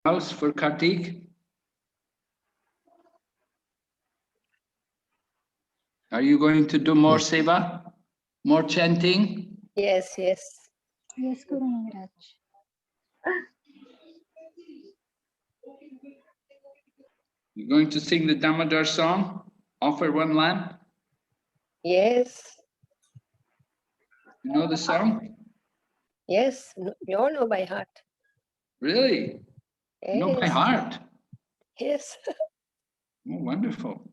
house for Kartik? Are you going to do more seva? More chanting? Yes, yes. Yes, Guru Maharaj. You're going to sing the Damodar song? Offer one lamp? Yes. You know the song? Yes. We all know by heart. Really? Yes. You know by heart? Yes. Oh, wonderful.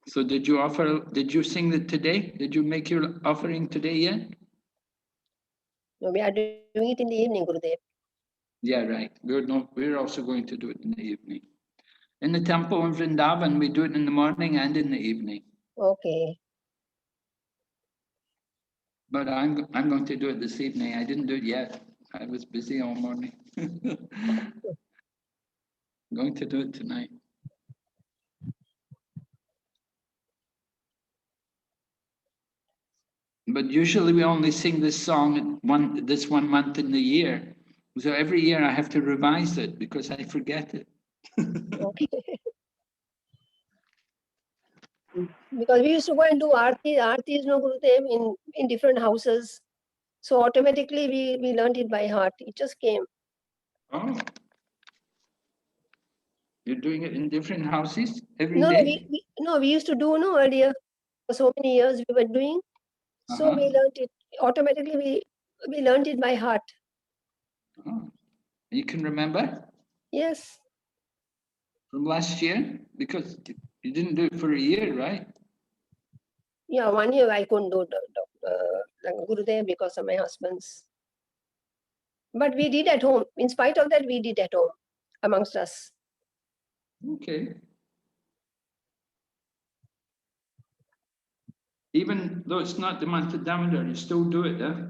So did you sing it today? Did you make your offering today yet? No, we are doing it in the evening, Gurudev. Yeah, right. We're also going to do it in the evening. In the temple in Vrindavan, we do it in the morning and in the evening. Okay. But I'm going to do it this evening. I didn't do it yet. I was busy all morning. I'm going to do it tonight. But usually we only sing this song this one month in the year. So every year I have to revise it because I forget it. Okay. Because we used to go and do aartis, no, Gurudev, in different houses. So automatically we learned it by heart. It just came. Oh. You're doing it in different houses every No, day? we used to do earlier. For so many years we were doing. So we learned it automatically. We learned it by heart. Oh. You can remember? Yes. From last year? Because you didn't do it for a year, right? Yeah, 1 year I couldn't do Gurudev because of my husband's. But we did at home. In spite of that, we did at home amongst us. Okay. Even though it's not the month of Damodar, you still do it, huh?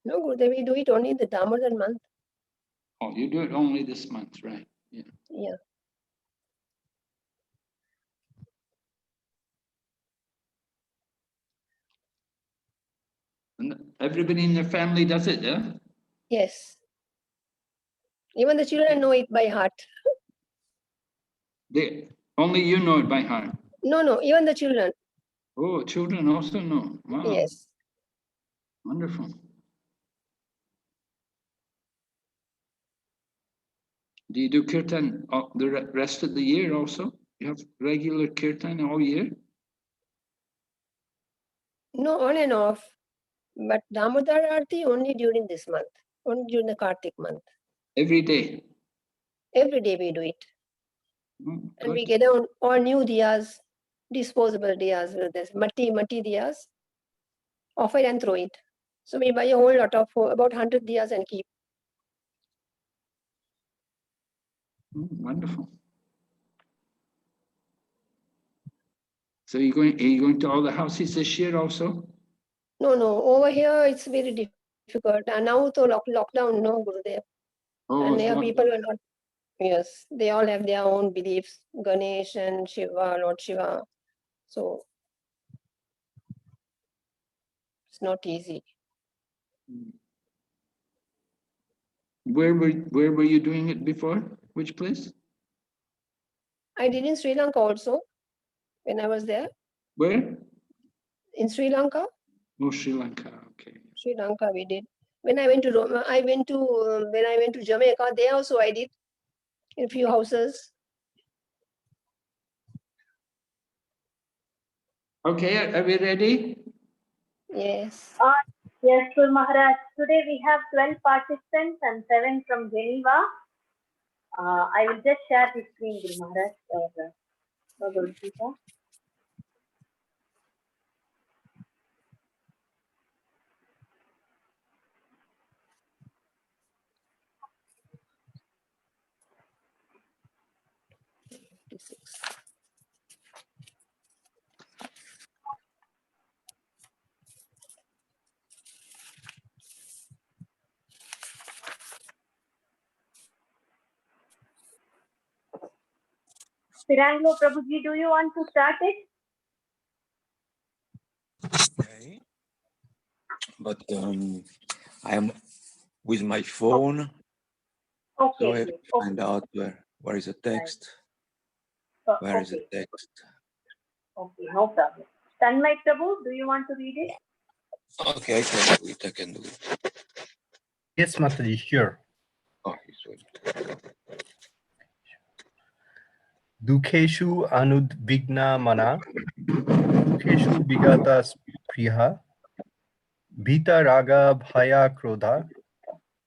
No, Gurudev, we do it only in the Damodar month. Oh, you do it only this month, right? Yeah. Yeah. And everybody in your family does it, yeah? Yes. Even the children know it by heart. Only you know it by heart. No, even the children. Oh, children also know. Wow. Yes. Wonderful. Do you do kirtan the rest of the year also? You have regular kirtan all year? No, on and off. But Damodar Aarti only during this month. Only during the Kartik month. Every day? Every day we do it. Oh, and we get on all new diyas, disposable diyas with this matti diyas, offer and throw it. So we buy a whole lot of about 100 diyas and keep. Wonderful. So are you going to all the houses this year also? No, over here it's very difficult. And now to lockdown, no, Gurudev. Oh, And there people lockdown. are not. Yes, they all have their own beliefs. Ganesh and Shiva, Lord Shiva. So it's not easy. Where were you doing it before? Which place? I did in Sri Lanka also when I was there. Where? In Sri Lanka. Oh, Sri Lanka. Okay. Sri Lanka we did. When I went to Rome, when I went to Jamaica, there also I did in a few houses. Okay, are we ready? Yes. Yes, Guru Maharaj. Today we have 12 participants and 7 from Geneva. I will just share the screen, Guru Maharaj. Guru Gita. Piranglo Prabhuji, do you want to start it? Okay. But I am with my phone, so I Okay, have to okay. find out where is the text. So, Where is the okay, text? okay, no problem. Tanmay Prabhu, do you want to read it? Okay, I can do it. I can do it. Yes, Mataji, sure. Oh, he's waiting. Dukheshu anudvigna mana, dukheshu vigata spriha, bhita raga bhaya krodha,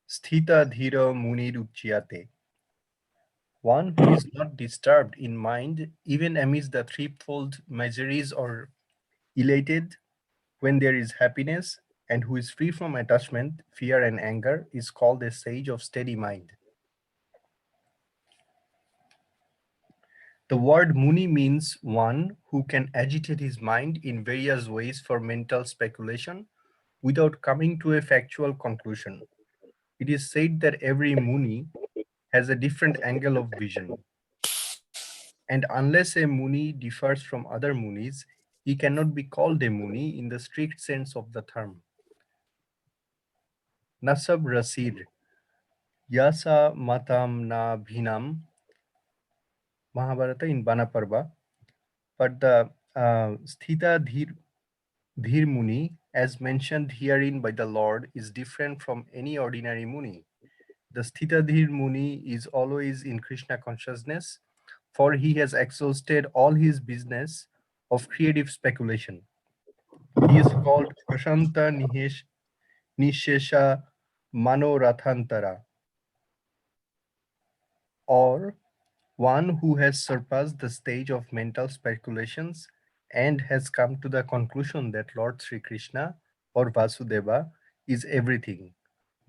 sthita dhira muniruchyate. One who is not disturbed in mind, even amidst the threefold miseries or elated when there is happiness, and who is free from attachment, fear, and anger, is called a sage of steady mind. The word Muni means one who can agitate his mind in various ways for mental speculation without coming to a factual conclusion. It is said that every Muni has a different angle of vision. And unless a Muni differs from other Munis, he cannot be called a Muni in the strict sense of the term. Nasab Rasid, Yasa Matam Na Bhinam, Mahabharata in Banaparva. But the Sthita Dhir Muni, as mentioned herein by the Lord, is different from any ordinary Muni. The Sthita Dhir Muni is always in Krishna consciousness, for he has exhausted all his business of creative speculation. He is called Prashanta Nishesha Manorathantara, or one who has surpassed the stage of mental speculations and has come to the conclusion that Lord Sri Krishna or Vasudeva is everything.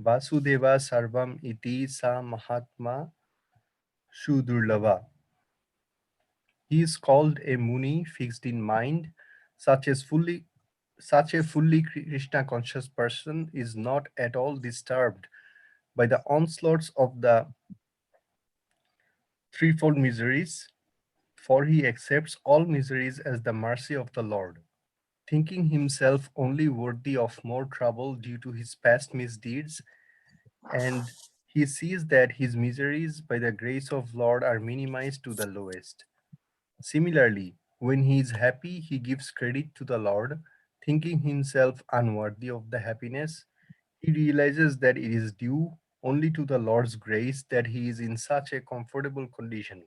Vasudeva Sarvam Iti Sa Mahatma Shudurlava. He is called a Muni fixed in mind. Such a fully Krishna conscious person is not at all disturbed by the onslaughts of the threefold miseries, for he accepts all miseries as the mercy of the Lord. Thinking himself only worthy of more trouble due to his past misdeeds, and he sees that his miseries by the grace of Lord are minimized to the lowest. Similarly, when he is happy, he gives credit to the Lord, thinking himself unworthy of the happiness. He realizes that it is due only to the Lord's grace that he is in such a comfortable condition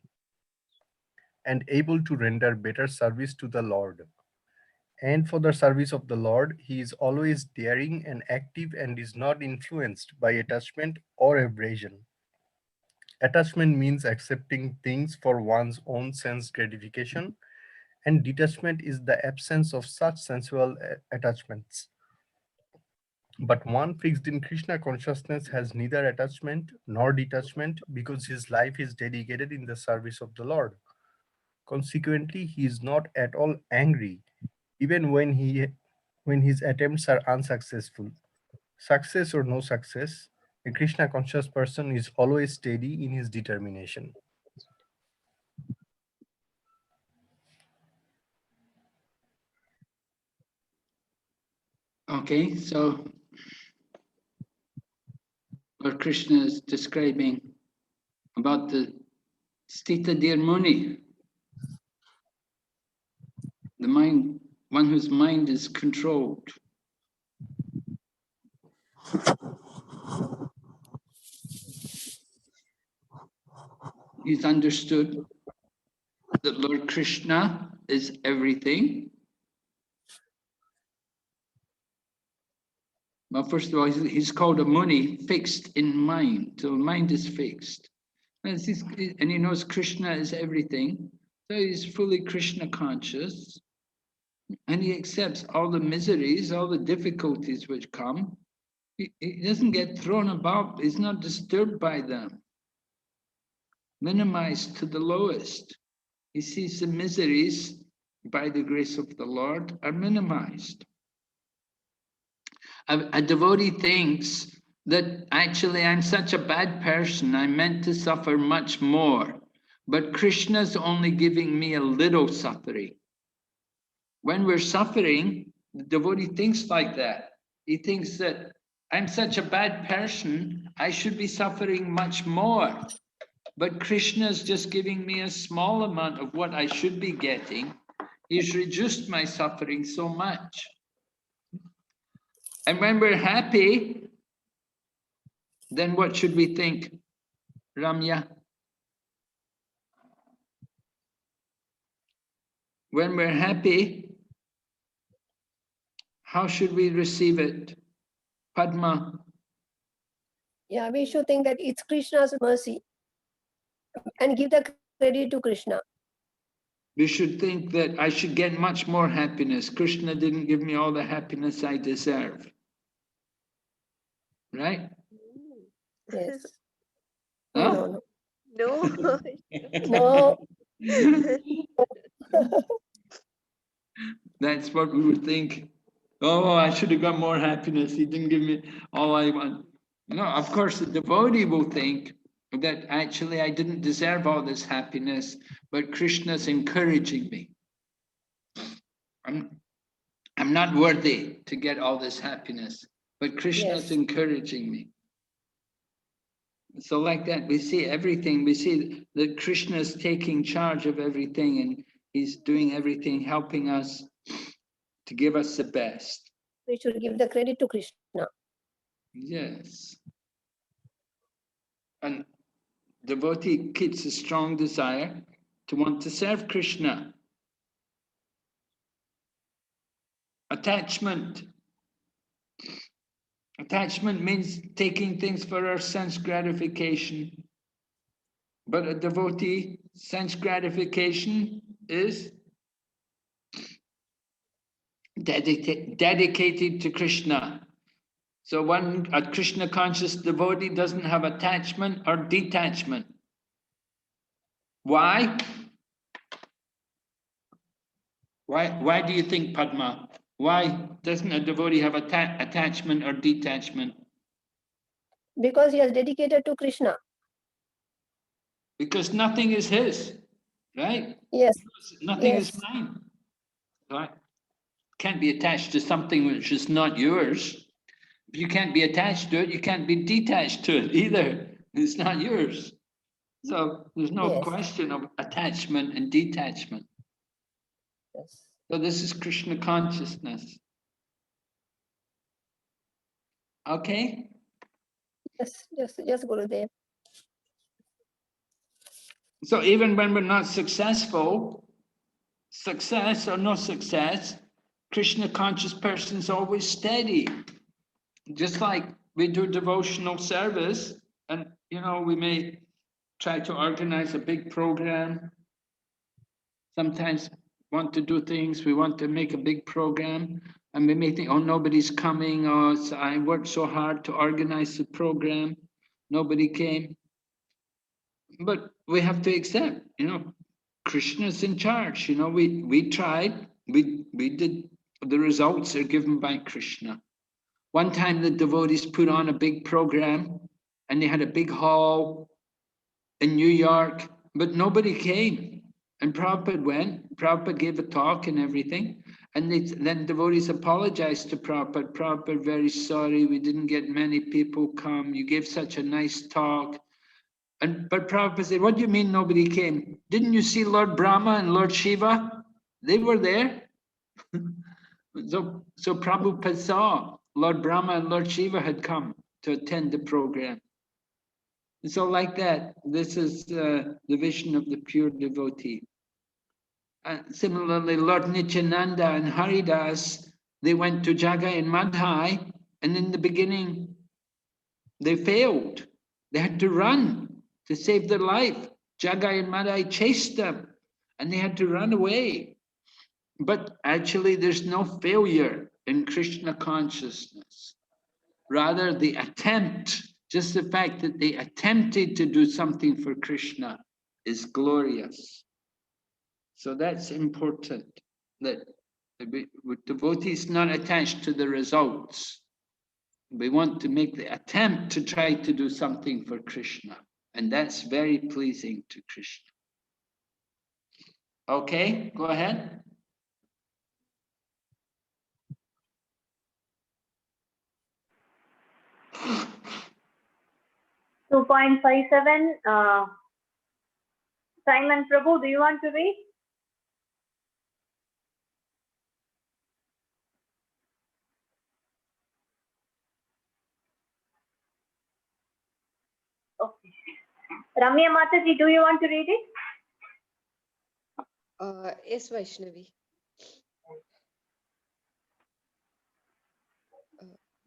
and able to render better service to the Lord. And for the service of the Lord, he is always daring and active and is not influenced by attachment or aversion. Attachment means accepting things for one's own sense gratification, and detachment is the absence of such sensual attachments. But one fixed in Krishna consciousness has neither attachment nor detachment because his life is dedicated in the service of the Lord. Consequently, he is not at all angry, even when his attempts are unsuccessful. Success or no success, a Krishna conscious person is always steady in his determination. Okay, so what Krishna is describing about the Sthita Dhir Muni, the mind, one whose mind is controlled. He's understood that Lord Krishna is everything. Well, first of all, he's called a Muni, fixed in mind. So mind is fixed. And he knows Krishna is everything. So he's fully Krishna conscious. And he accepts all the miseries, all the difficulties which come. He doesn't get thrown about. He's not disturbed by them. Minimized to the lowest. He sees the miseries by the grace of the Lord are minimized. A devotee thinks that actually I'm such a bad person, I'm meant to suffer much more. but Krishna's only giving me a little suffering. When we're suffering, the devotee thinks like that. He thinks that I'm such a bad person, I should be suffering much more. But Krishna's just giving me a small amount of what I should be getting. He's reduced my suffering so much. And when we're happy, then what should we think, Ramya? When we're happy, how should we receive it? Padma? Yeah, we should think that it's Krishna's mercy and give the credit to Krishna. We should think that I should get much more happiness. Krishna didn't give me all the happiness I deserve. Right? Yes. Huh? No. No. No. That's what we would think. Oh, I should have got more happiness. He didn't give me all I want. No, of course, the devotee will think that actually I didn't deserve all this happiness, but Krishna's encouraging me. I'm not worthy to get all this happiness, but Krishna's Yes. encouraging me. So like that, we see everything. We see that Krishna's taking charge of everything and he's doing everything, helping us to give us the best. We should give the credit to Krishna. Yes. And devotee keeps a strong desire to want to serve Krishna. Attachment. Attachment means taking things for our sense gratification. But a devotee, sense gratification is dedicated to Krishna. So a Krishna conscious devotee doesn't have attachment or detachment. Why? Why do you think, Padma? Why doesn't a devotee have attachment or detachment? Because he has dedicated to Krishna. Because nothing is his, right? Yes. Nothing Yes. is mine. Right? Can't be attached to something which is not yours. If you can't be attached to it, you can't be detached to it either. It's not yours. So there's no Yes. question of attachment and detachment. Yes. So this is Krishna consciousness. Okay? Yes, Gurudev. So even when we're not successful, success or no success, Krishna conscious person is always steady. Just like we do devotional service and, you know, we may try to organize a big program. Sometimes want to do things, we want to make a big program and we may think, oh, nobody's coming, or I worked so hard to organize the program, nobody came. But we have to accept, you know, Krishna's in charge. You know, we tried, we did, the results are given by Krishna. One time the devotees put on a big program and they had a big hall in New York, but nobody came. And Prabhupada went, Prabhupada gave a talk and everything. And then devotees apologized to Prabhupada. Prabhupada, very sorry, we didn't get many people come. You gave such a nice talk. But Prabhupada said, what do you mean nobody came? Didn't you see Lord Brahma and Lord Shiva? They were there. So Prabhupada saw Lord Brahma and Lord Shiva had come to attend the program. So like that, this is the vision of the pure devotee. Similarly, Lord Nityananda and Haridas, they went to Jagai and Madhai, and in the beginning, they failed. They had to run to save their life. Jagai and Madhai chased them, and they had to run away. But actually, there's no failure in Krishna consciousness. Rather, the attempt, just the fact that they attempted to do something for Krishna is glorious. So that's important, that with devotees not attached to the results. We want to make the attempt to try to do something for Krishna. And that's very pleasing to Krishna. Okay, go ahead. Two 2.57. Simon Prabhu, do you want to read? Okay. Ramya Mataji, do you want to read it? Yes, Vaishnavi.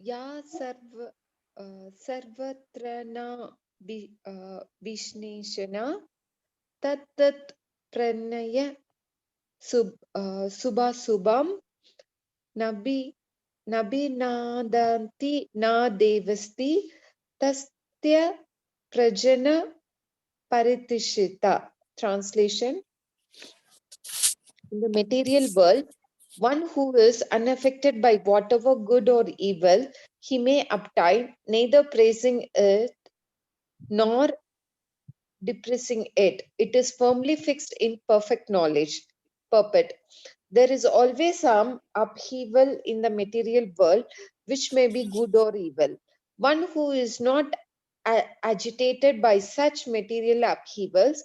या सर्वत्र न विष्णेशना तत्तत् प्रणय शुभाशुभं नभिनादन्ति न देवस्ति तस्य प्रजन paritishita. Translation: in the material world, one who is unaffected by whatever good or evil he may obtain, neither praising it nor depressing it. It is firmly fixed in perfect knowledge. Purport: there is always some upheaval in the material world, which may be good or evil. One who is not agitated by such material upheavals,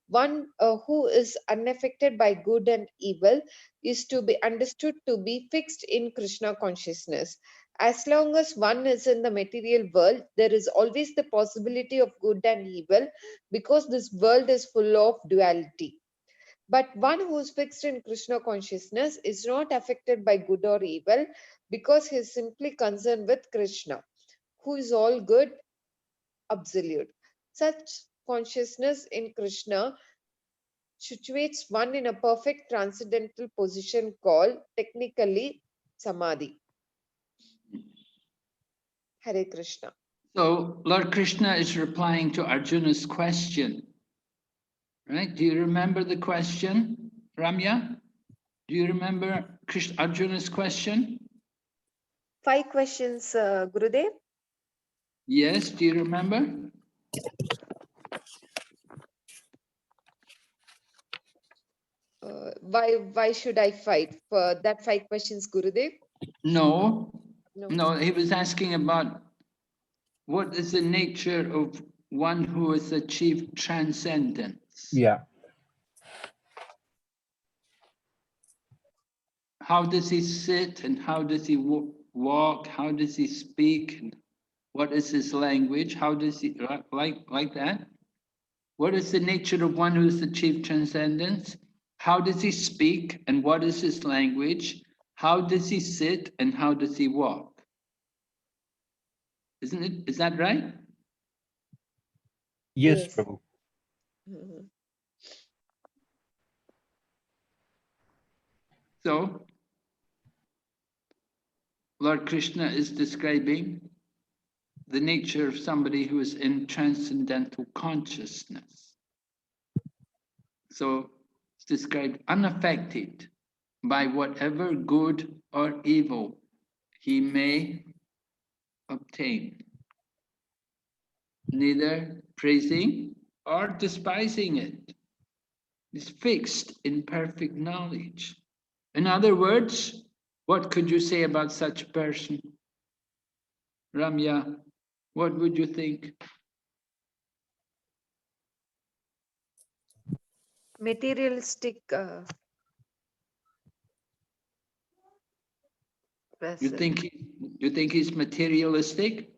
one who is unaffected by good and evil, is to be understood to be fixed in Krishna consciousness. As long as one is in the material world, there is always the possibility of good and evil, because this world is full of duality. But one who is fixed in Krishna consciousness is not affected by good or evil, because he is simply concerned with Krishna, who is all good, absolute. Such consciousness in Krishna situates one in a perfect transcendental position called technically Samadhi. Hare Krishna. So Lord Krishna is replying to Arjuna's question, right? Do you remember the question, Ramya? Do you remember Arjuna's question? 5 questions, Gurudev. Yes, do you remember? Why should I fight for that 5 questions, Gurudev? No, No. no, he was asking about what is the nature of one who has achieved transcendence? Yeah. How does he sit and how does he walk? How does he speak? And what is his language? How does he, like that? What is the nature of one who has achieved transcendence? How does he speak and what is his language? How does he sit and how does he walk? Isn't it? Is that right? Yes, Yes. Prabhu. Mhm. So, Lord Krishna is describing the nature of somebody who is in transcendental consciousness. So it's described unaffected by whatever good or evil he may obtain, neither praising or despising it. It's fixed in perfect knowledge. In other words, what could you say about such a person? Ramya, what would you think? Materialistic You person. think he's materialistic?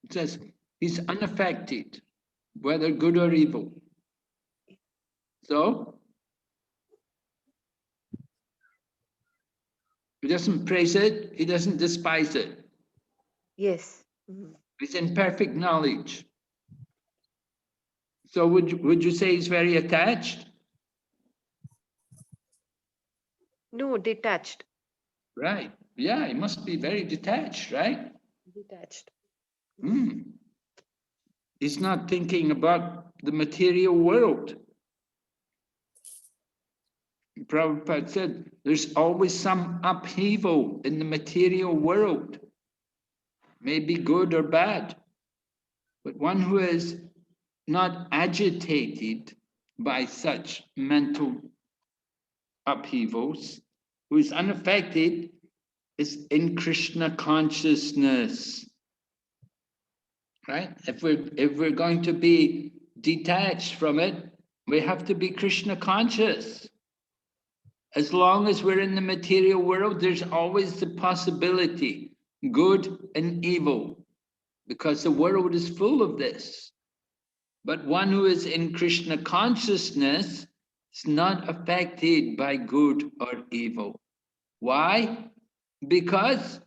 It says he's unaffected, whether good or evil. So he doesn't praise it, he doesn't despise it. Yes. Mhm. He's in perfect knowledge. So would you say he's very attached? No, detached. Right. Yeah, he must be very detached, right? Detached. He's not thinking about the material world. Prabhupada said, there's always some upheaval in the material world, maybe good or bad. But one who is not agitated by such mental upheavals, who is unaffected, is in Krishna consciousness. Right? If we're going to be detached from it, we have to be Krishna conscious. As long as we're in the material world, there's always the possibility, good and evil, because the world is full of this. But one who is in Krishna consciousness is not affected by good or evil. Why? Because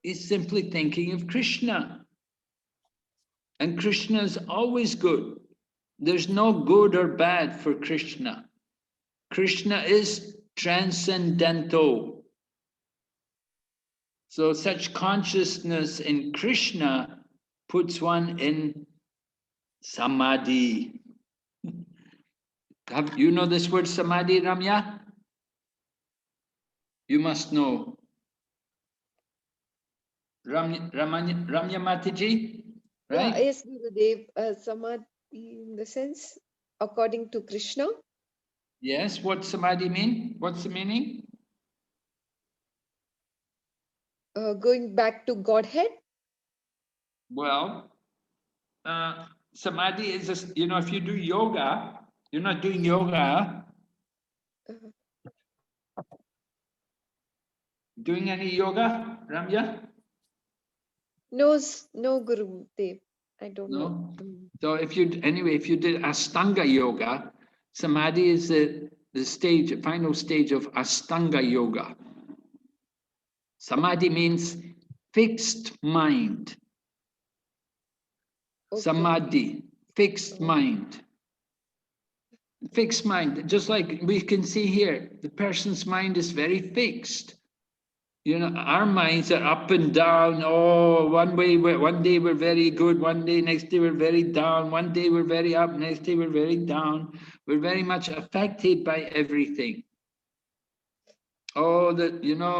he's simply thinking of Krishna. And Krishna is always good. There's no good or bad for Krishna. Krishna is transcendental. So such consciousness in Krishna puts one in samadhi. You know this word samadhi, Ramya? You must know. Ramya Mataji, right? Yeah, yes, Gurudev, Samadhi in the sense, according to Krishna. Yes, what samadhi mean? What's the meaning? Going back to Godhead. Well, samadhi is, if you do yoga, you're not doing yoga. Doing any yoga, Ramya? No, no, Gurudev. I don't No? know. So if you did Ashtanga yoga, samadhi is the final stage of Ashtanga yoga. Samadhi means fixed mind. Okay. Samadhi, fixed mind. Fixed mind, just like we can see here, the person's mind is very fixed. Our minds are up and down. Oh, one day we're very good, one day, next day we're very down, one day we're very up, next day we're very down. We're very much affected by everything. Oh,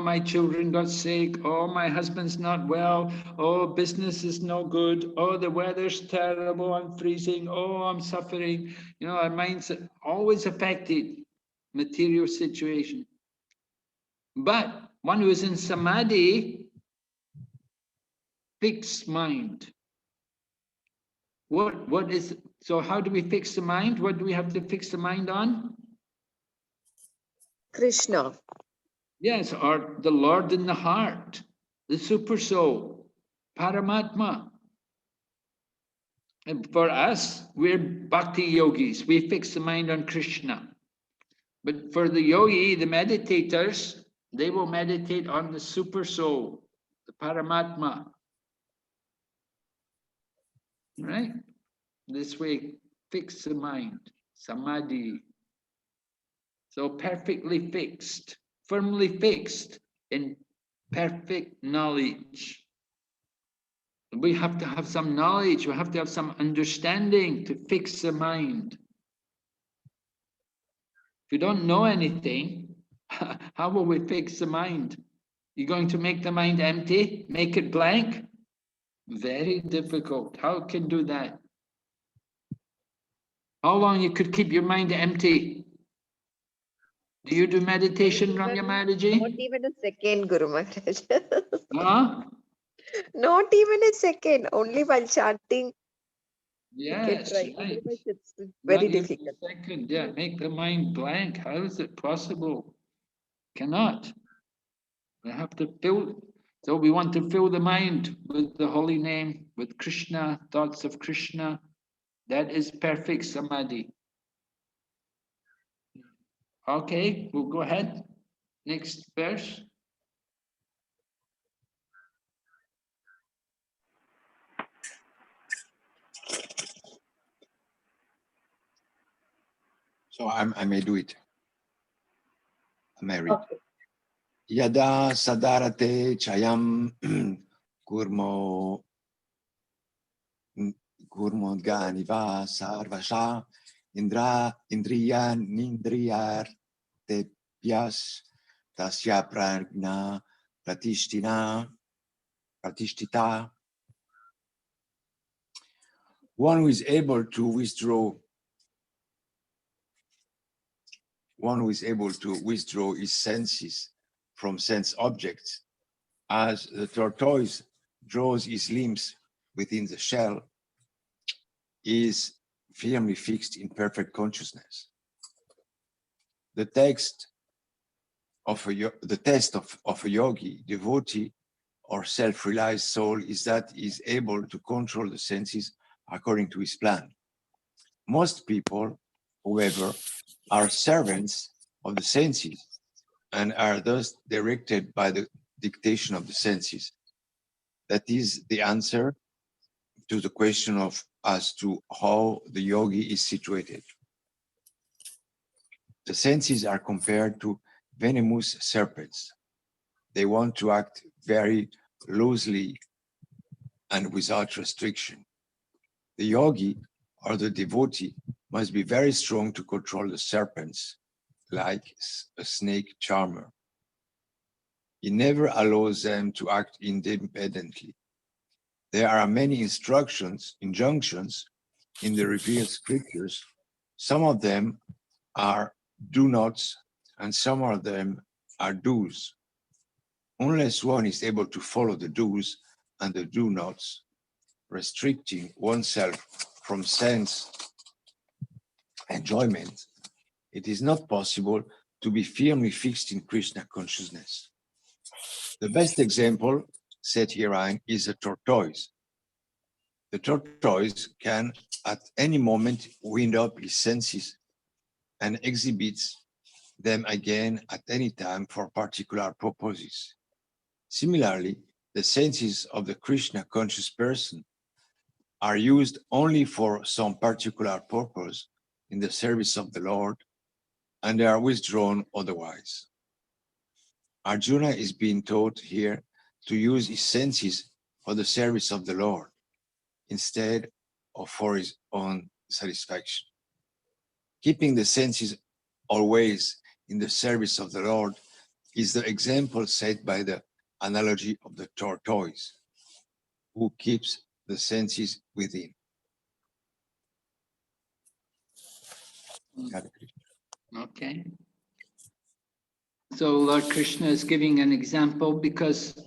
my children got sick. Oh, my husband's not well. Oh, business is no good. Oh, the weather's terrible. I'm freezing. Oh, I'm suffering. Our minds are always affected, material situation. But one who is in samadhi, fixed mind. So how do we fix the mind? What do we have to fix the mind on? Krishna. Yes, or the Lord in the heart, the super soul, Paramatma. And for us, we're bhakti yogis. We fix the mind on Krishna. But for the yogi, the meditators, they will meditate on the super soul, the Paramatma. Right? This way, fix the mind, samadhi. So perfectly fixed, firmly fixed in perfect knowledge. We have to have some knowledge, we have to have some understanding to fix the mind. If we don't know anything, how will we fix the mind? You're going to make the mind empty, make it blank? Very difficult. How can do that? How long you could keep your mind empty? Do you do meditation, Ramya Maharaji? Not even a second, Guru Maharaj. Huh? Not even a second, only while chanting. Yes, Right. right. Otherwise, it's very Not even difficult. a second, yeah, make the mind blank. How is it possible? Cannot. We have to fill, so we want to fill the mind with the holy name, with Krishna, thoughts of Krishna. That is perfect samadhi. Okay, we'll go ahead. Next verse. So I may do it. I may read. Okay. Yada sadarate chayam kurmo kurmodganiva sarvasha indriya nindriyartepyas tasya prajna pratishtita. One who is able to withdraw his senses from sense objects, as the tortoise draws his limbs within the shell, is firmly fixed in perfect consciousness. The test of a yogi, devotee, or self-realized soul is that he is able to control the senses according to his plan. Most people, however, are servants of the senses and are thus directed by the dictation of the senses. That is the answer to the question as to how the yogi is situated. The senses are compared to venomous serpents. They want to act very loosely and without restriction. The yogi or the devotee must be very strong to control the serpents, like a snake charmer. He never allows them to act independently. There are many injunctions in the revealed scriptures. Some of them are do nots and some of them are do's. Unless one is able to follow the do's and the do nots, restricting oneself from sense enjoyment, it is not possible to be firmly fixed in Krishna consciousness. The best example set herein is a tortoise. The tortoise can at any moment wind up his senses and exhibits them again at any time for particular purposes. Similarly, the senses of the Krishna conscious person are used only for some particular purpose in the service of the Lord, and they are withdrawn otherwise. Arjuna is being taught here to use his senses for the service of the Lord instead of for his own satisfaction. Keeping the senses always in the service of the Lord is the example set by the analogy of the tortoise, who keeps the senses within. Okay. So Lord Krishna is giving an example because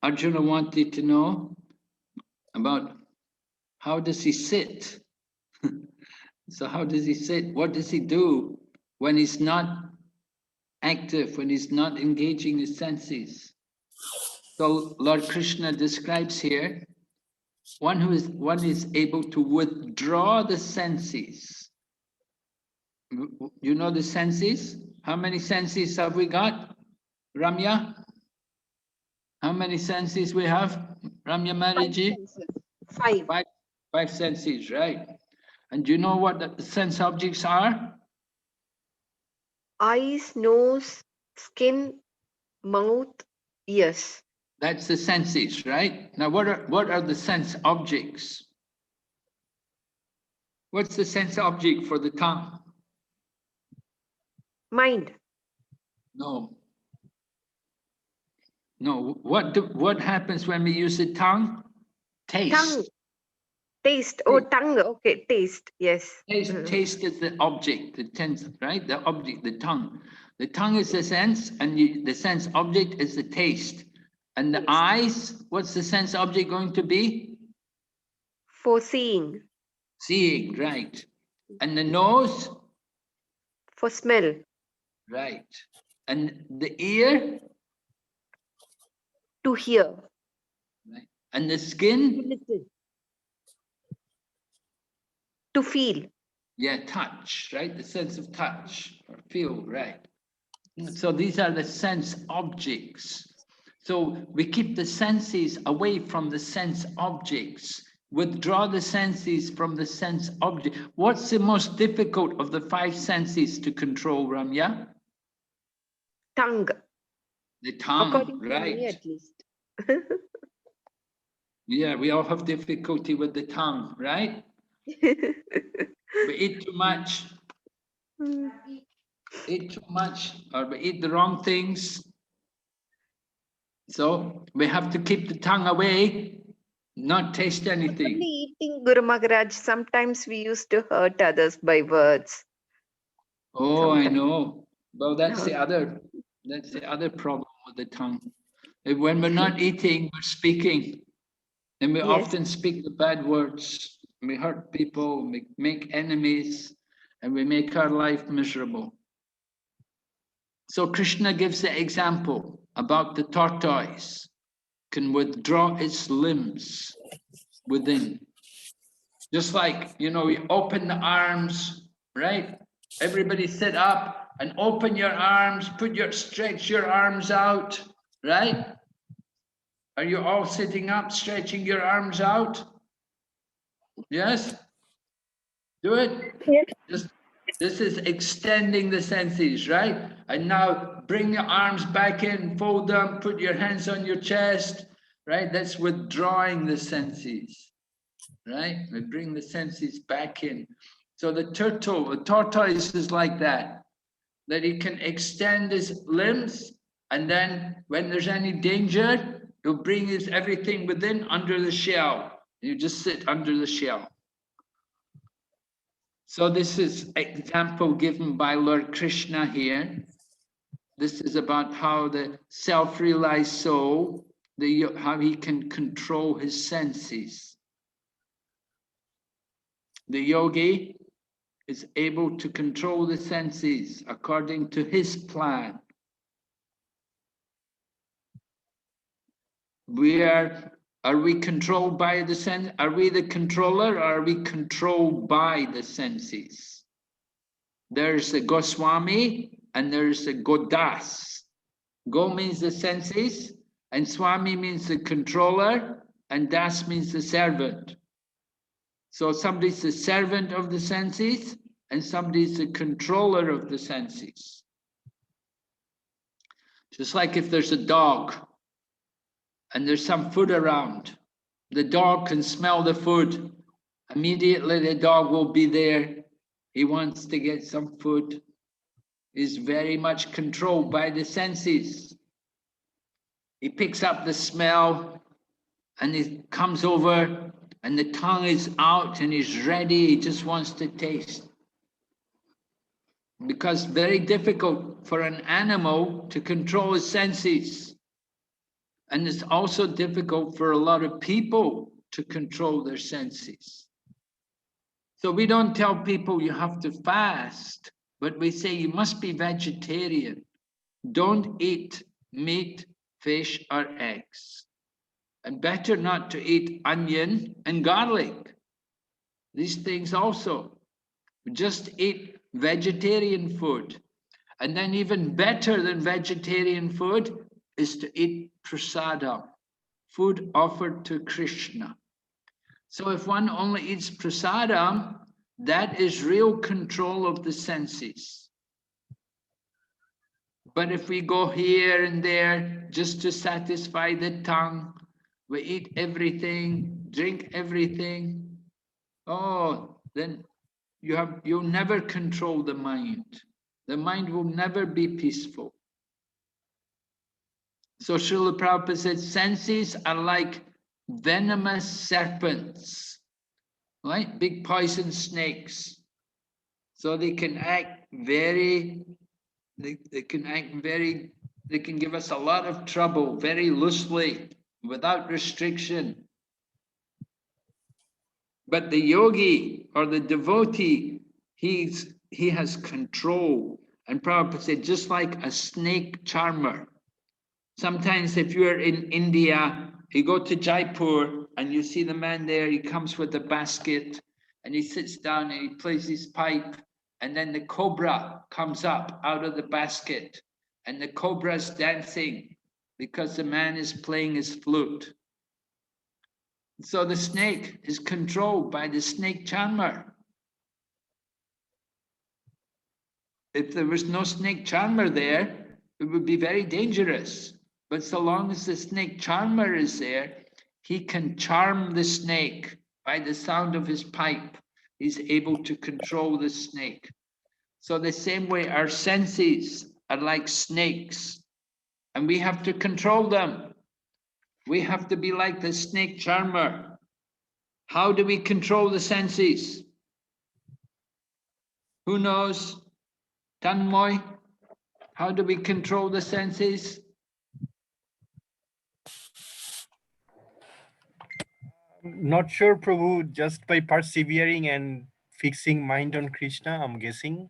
Arjuna wanted to know about how does he sit. So how does he sit? What does he do when he's not active, when he's not engaging his senses? So Lord Krishna describes here one is able to withdraw the senses. You know the senses? How many senses have we got? Ramya? How many senses we have? Ramya Maraji? Five. Five senses, right? And do you know what the sense objects are? Eyes, nose, skin, mouth, ears. That's the senses, right? Now what are the sense objects? What's the sense object for the tongue? Mind. No. No, what happens when we use the tongue? Taste. Tongue. Taste. Oh, tongue. Okay, taste. Yes. Taste is the object, the sense, right? The object, the tongue. The tongue is the sense, and the sense object is the taste. And the eyes, what's the sense object going to be? For seeing. Seeing, right. And the nose? For smell. Right. And the ear? To hear. Right. And the skin? Listen. To feel. Yeah, touch, right? The sense of touch or feel, right? So these are the sense objects. So we keep the senses away from the sense objects. Withdraw the senses from the sense object. What's the most difficult of the five senses to control, Ramya? Tongue. The tongue, According to right? me, at least. Yeah, we all have difficulty with the tongue, right? We eat too much. Eat too much, or we eat the wrong things. So we have to keep the tongue away not taste anything. Only eating, Guru Maharaj, sometimes we used to hurt others by words. Oh, I Sometimes. know. Well, that's the other problem with the tongue. When we're not eating, we're speaking. And we Yes. often speak the bad words. We hurt people, we make enemies, and we make our life miserable. So Krishna gives the example about the tortoise can withdraw its limbs within. Just like, you know, you open the arms, right? Everybody sit up and open your arms, stretch your arms out, right? Are you all sitting up, stretching your arms out? Yes? Do it. Yes. This is extending the senses, right? And now bring your arms back in, fold them, put your hands on your chest, right? That's withdrawing the senses, right? We bring the senses back in. So the tortoise is like that he can extend his limbs, and then when there's any danger, he'll bring his everything within under the shell. You just sit under the shell. So this is example given by Lord Krishna here. This is about how the self-realized soul, how he can control his senses. The yogi is able to control the senses according to his plan. Are we controlled by the sense? Are we the controller, or are we controlled by the senses? There's a Goswami and there's a Godas. Go means the senses, and Swami means the controller, and Das means the servant. So somebody's the servant of the senses, and somebody's the controller of the senses. Just like if there's a dog, and there's some food around, the dog can smell the food. Immediately the dog will be there. He wants to get some food. He's very much controlled by the senses. He picks up the smell and he comes over and the tongue is out and he's ready. He just wants to taste. Because very difficult for an animal to control his senses. And it's also difficult for a lot of people to control their senses. So we don't tell people you have to fast, but we say you must be vegetarian. Don't eat meat, fish, or eggs. And better not to eat onion and garlic. These things also. Just eat vegetarian food. And then even better than vegetarian food is to eat prasadam, food offered to Krishna. So if one only eats prasadam, that is real control of the senses. But if we go here and there just to satisfy the tongue, we eat everything, drink everything, oh, then you'll never control the mind. The mind will never be peaceful. So Srila Prabhupada said, senses are like venomous serpents, right? Big poison snakes. So they can act they can give us a lot of trouble very loosely, without restriction. But the yogi or the devotee, he has control. And Prabhupada said, just like a snake charmer. Sometimes if you're in India, you go to Jaipur and you see the man there, he comes with a basket and he sits down and he plays his pipe, and then the cobra comes up out of the basket and the cobra's dancing because the man is playing his flute. So the snake is controlled by the snake charmer. If there was no snake charmer there, it would be very dangerous. But so long as the snake charmer is there, he can charm the snake by the sound of his pipe. He's able to control the snake. So the same way our senses are like snakes, and we have to control them. We have to be like the snake charmer. How do we control the senses? Who knows? Tanmoy, how do we control the senses? Not sure, Prabhu, just by persevering and fixing mind on Krishna, I'm guessing.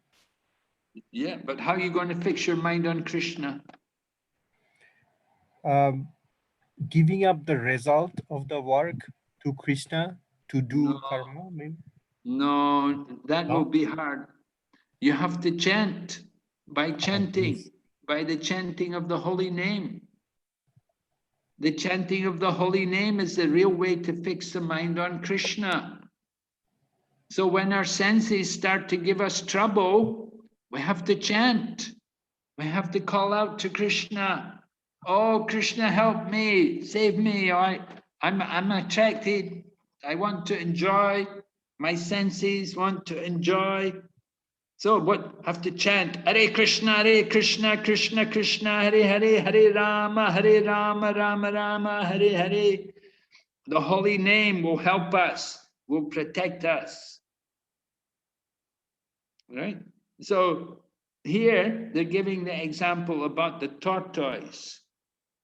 Yeah, but how are you going to fix your mind on Krishna? Giving up the result of the work to Krishna to do No. karma, maybe? No, that No? will be hard. You have to chant by chanting, yes. by the chanting of the holy name. The chanting of the holy name is the real way to fix the mind on Krishna. So when our senses start to give us trouble, we have to chant. We have to call out to Krishna. Oh, Krishna, help me, save me. I'm attracted. I want to enjoy. My senses want to enjoy. So what? Have to chant Hare Krishna, Krishna Krishna, Hare Hare, Hare Rama, Rama Rama, Hare Hare. The holy name will help us, will protect us. Right? So here they're giving the example about the tortoise,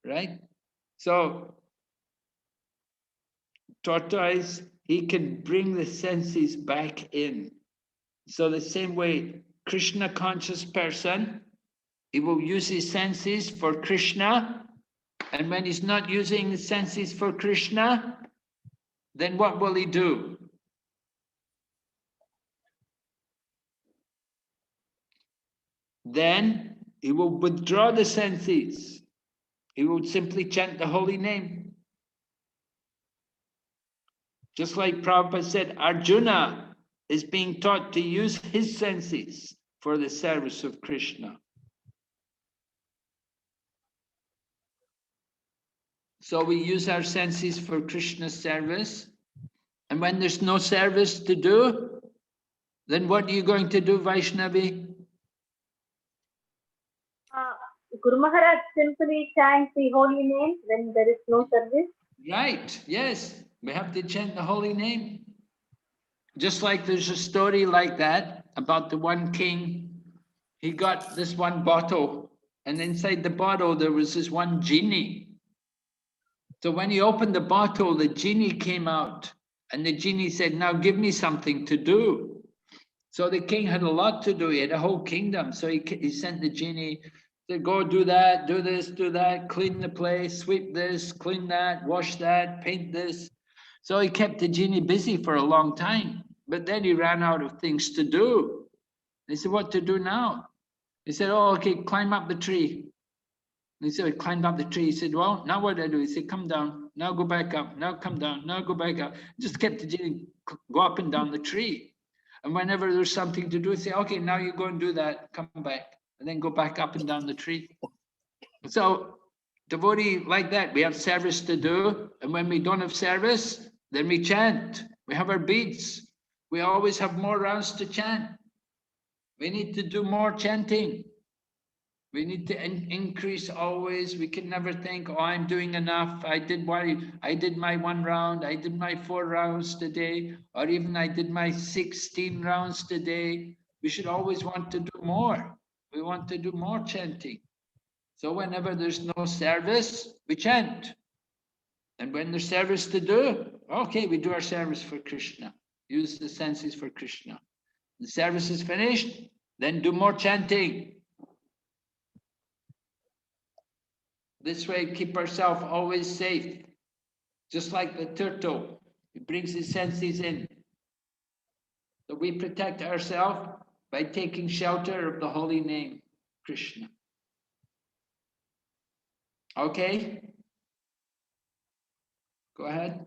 right? So tortoise, he can bring the senses back in. So the same way, Krishna conscious person, he will use his senses for Krishna, and when he's not using the senses for Krishna, then what will he do? Then he will withdraw the senses. He will simply chant the holy name. Just like Prabhupada said, Arjuna is being taught to use his senses for the service of Krishna. So we use our senses for Krishna's service. And when there's no service to do, then what are you going to do, Vaishnavi? Guru Maharaj simply chant the holy name when there is no service. Right, yes. We have to chant the holy name. Just like there's a story like that about the one king. He got this one bottle, and inside the bottle there was this one genie. So when he opened the bottle, the genie came out, and the genie said, now give me something to do. So the king had a lot to do. He had a whole kingdom. So he sent the genie to go do that, do this, do that, clean the place, sweep this, clean that, wash that, paint this. So he kept the genie busy for a long time. But then he ran out of things to do. He said, what to do now? He said, oh, okay, climb up the tree. And he said, he climbed up the tree. He said, well, now what do I do? He said, come down, now go back up, now come down, now go back up. Just kept the genie go up and down the tree. And whenever there's something to do, say, okay, now you go and do that, come back, and then go back up and down the tree. So devotee like that, we have service to do. And when we don't have service, then we chant. We have our beads. We always have more rounds to chant. We need to do more chanting. We need to increase always. We can never think, oh, I'm doing enough. I did my 1 round. I did my 4 rounds today, or even I did my 16 rounds today. We should always want to do more. We want to do more chanting. So whenever there's no service, we chant. And when there's service to do, okay, we do our service for Krishna. Use the senses for Krishna. The service is finished, then do more chanting. This way, keep ourselves always safe. Just like the turtle, he brings his senses in. So we protect ourselves by taking shelter of the holy name, Krishna. Okay? Go ahead.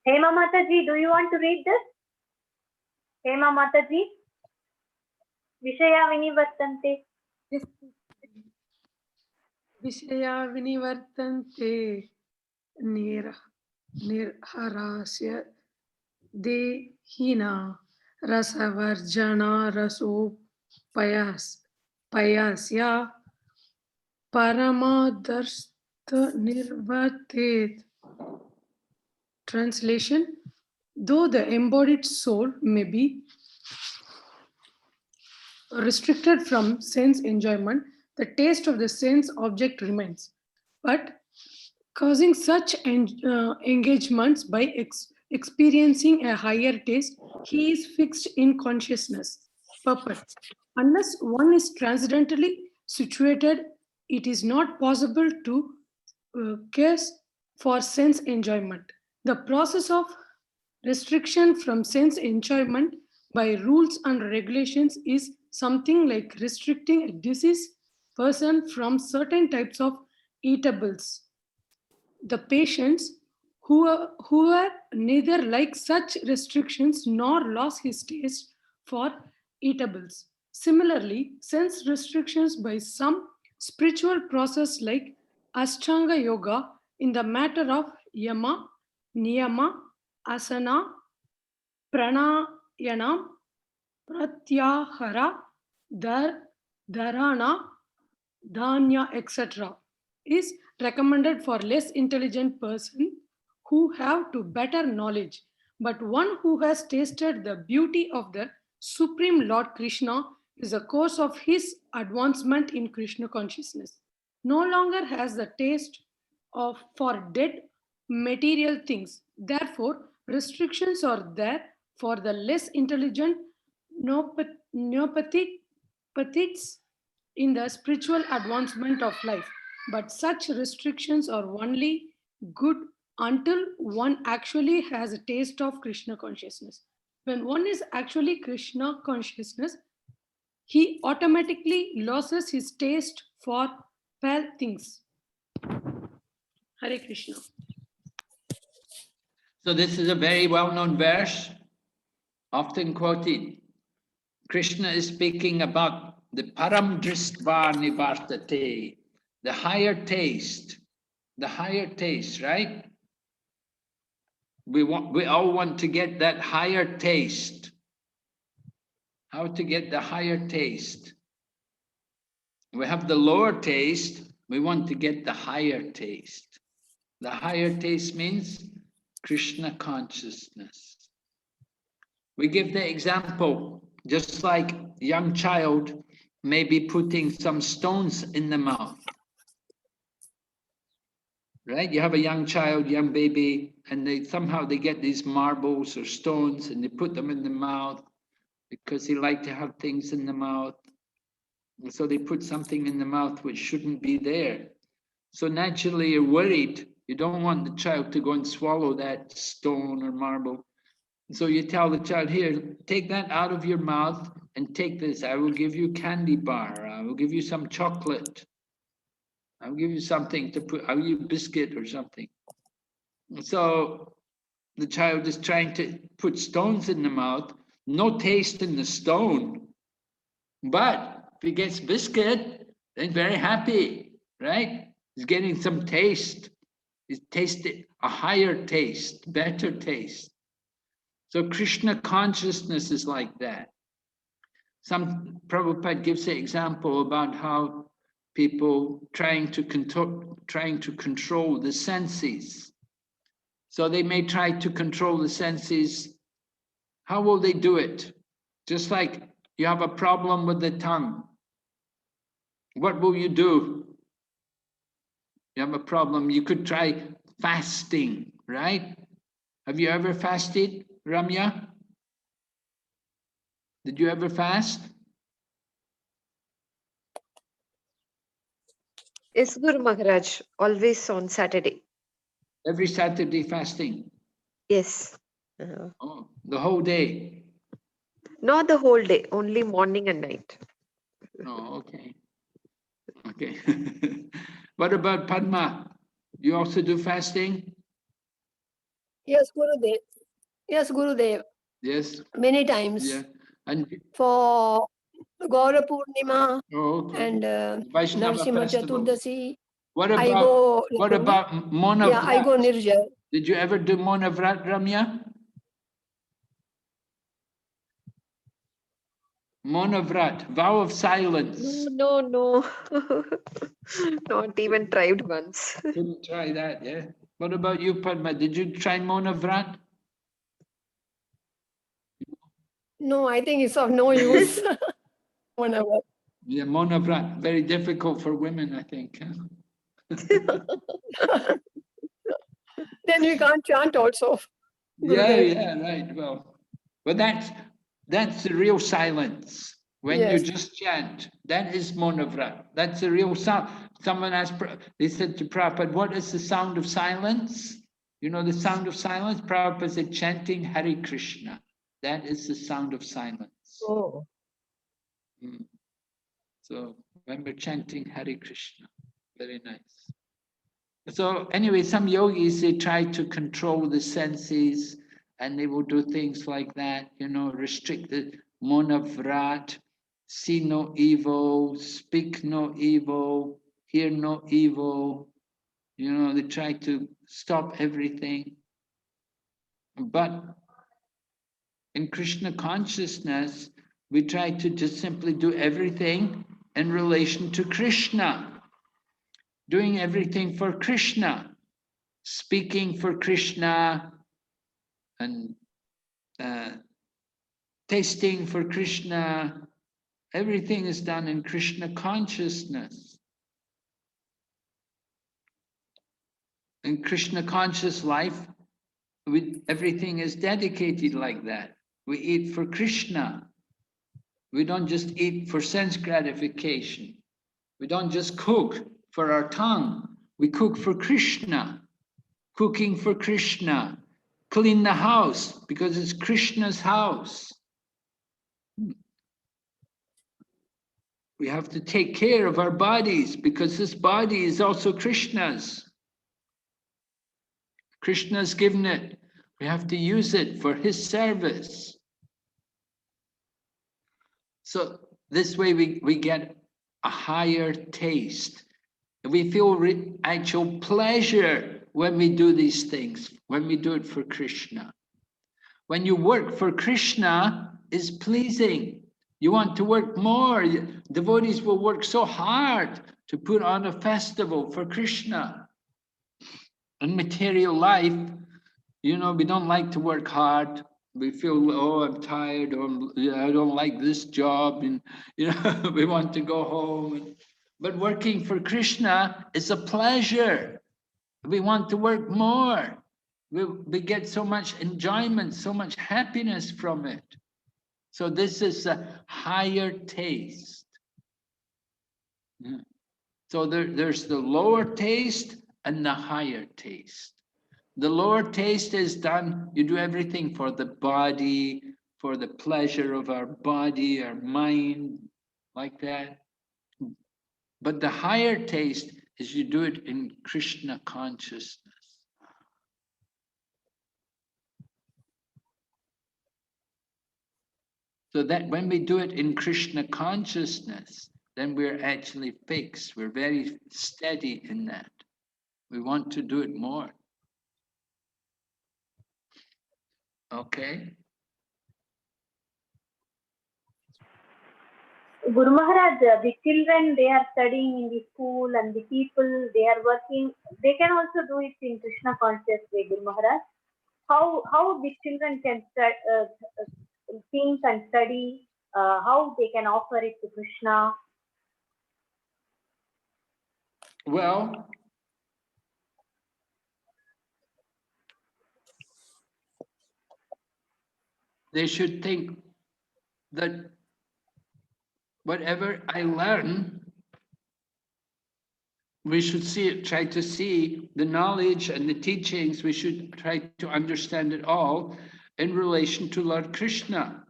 Hema Mataji, do you want to read this? Hema Mataji? Vishaya Vinivartante. Yes. Vishaya vinivartante nera nirharasya dehina rasavarjana raso payasya paramadarstha nirvatet. Translation: though the embodied soul may be restricted from sense enjoyment, the taste of the sense object remains. But causing such engagements by experiencing a higher taste, he is fixed in consciousness, purpose. Unless one is transcendentally situated, it is not possible to case for sense enjoyment. The process of restriction from sense enjoyment by rules and regulations is something like restricting a diseased person from certain types of eatables. The patients who are neither like such restrictions nor lost his taste for eatables. Similarly, sense restrictions by some spiritual process like Ashtanga Yoga in the matter of yama, niyama, asana, pranayana, pratyahara, dharana, dhanya, etc. is recommended for less intelligent person who have to better knowledge. But one who has tasted the beauty of the Supreme Lord Krishna is a course of his advancement in Krishna consciousness. No longer has the taste for dead material things. Therefore, restrictions are there for the less intelligent neopathics in the spiritual advancement of life. But such restrictions are only good until one actually has a taste of Krishna consciousness. When one is actually Krishna consciousness, he automatically loses his taste for pale things. Hare Krishna. So this is a very well-known verse, often quoted. Krishna is speaking about the param dristva nivartate, the higher taste, right? We all want to get that higher taste. How to get the higher taste? We have the lower taste, we want to get the higher taste. The higher taste means Krishna consciousness. We give the example, just like a young child may be putting some stones in the mouth. Right? You have a young child, young baby, and somehow they get these marbles or stones and they put them in the mouth because they like to have things in the mouth. And so they put something in the mouth which shouldn't be there. So naturally you're worried. You don't want the child to go and swallow that stone or marble. So you tell the child, here, take that out of your mouth and take this. I will give you candy bar. I will give you some chocolate. I'll give you something to put, I'll give you a biscuit or something. So the child is trying to put stones in the mouth, no taste in the stone. But if he gets biscuit, then very happy, right? He's getting some taste. He's tasted a higher taste, better taste. So Krishna consciousness is like that. Some Prabhupada gives an example about how people trying to control the senses. So they may try to control the senses. How will they do it? Just like you have a problem with the tongue. What will you do? You have a problem. You could try fasting, right? Have you ever fasted, Ramya? Did you ever fast? Yes, Guru Maharaj, always on Saturday. Every Saturday fasting? Yes. Oh, the whole day? Not the whole day, only morning and night. Oh, okay. Okay. What about Padma? You also do fasting? Yes, Gurudev. Yes, Gurudev. Yes. Many times. Yeah. And For Gaura Purnima okay. and Vaishnava Narasimha festival. Chaturdasi. What I go. about Mona? Yeah, I go Nirjal. Did you ever do Monavrat, Ramya? Monavrat, vow of silence. No. Not even tried once. Couldn't try that, yeah? What about you, Padma? Did you try Monavrat? No, I think it's of no use. 1 hour. Yeah, Monavrat, very difficult for women, I think. Huh? Then we can't chant also. Yeah, Gurudev. yeah, right. Well, but that's the real silence. When you Yes. just chant, that is Monavrat. That's the real sound. Someone asked, they said to Prabhupada, what is the sound of silence? You know the sound of silence? Prabhupada said, chanting Hare Krishna. That is the sound of silence. Oh. Mm. So when we're chanting Hare Krishna, very nice. So anyway, some yogis, they try to control the senses and they will do things like that, you know, restrict the Monavrat, see no evil, speak no evil, hear no evil. You know, they try to stop everything. But in Krishna consciousness, we try to just simply do everything in relation to Krishna. Doing everything for Krishna, speaking for Krishna, and tasting for Krishna. Everything is done in Krishna consciousness. In Krishna conscious life, everything is dedicated like that. We eat for Krishna. We don't just eat for sense gratification. We don't just cook for our tongue. We cook for Krishna. Cooking for Krishna. Clean the house because it's Krishna's house. We have to take care of our bodies because this body is also Krishna's. Krishna's given it. We have to use it for his service. So this way we get a higher taste. We feel actual pleasure when we do these things, when we do it for Krishna. When you work for Krishna, it's pleasing. You want to work more. Devotees will work so hard to put on a festival for Krishna. In material life, you know, we don't like to work hard. We feel, oh, I'm tired, or I don't like this job, and you know, we want to go home. But working for Krishna is a pleasure. We want to work more. We get so much enjoyment, so much happiness from it. So this is a higher taste. So there's the lower taste and the higher taste. The lower taste is done, you do everything for the body, for the pleasure of our body, our mind, like that. But the higher taste is you do it in Krishna consciousness. So that when we do it in Krishna consciousness, then we're actually fixed. We're very steady in that. We want to do it more. Okay? Guru Maharaj, the children, they are studying in the school, and the people, they are working. They can also do it in Krishna conscious way, Guru Maharaj. How the children can think and study, how they can offer it to Krishna? Well, they should think that whatever I learn, we should see it, try to see the knowledge and the teachings, we should try to understand it all in relation to Lord Krishna.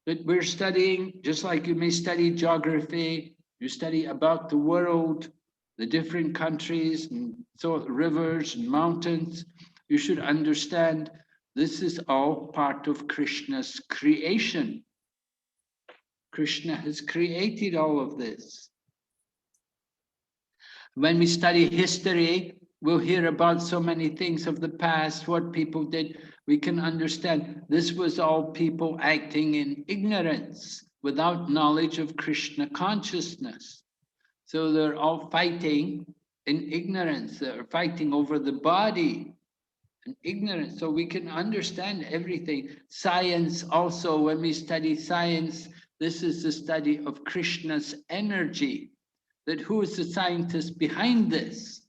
That we're studying, just like you may study geography, you study about the world, the different countries, and so rivers and mountains, you should understand this is all part of Krishna's creation. Krishna has created all of this. When we study history, we'll hear about so many things of the past, what people did. We can understand this was all people acting in ignorance, without knowledge of Krishna consciousness. So they're all fighting in ignorance. They're fighting over the body and ignorance. So we can understand everything. Science also, when we study science, this is the study of Krishna's energy. That who is the scientist behind this?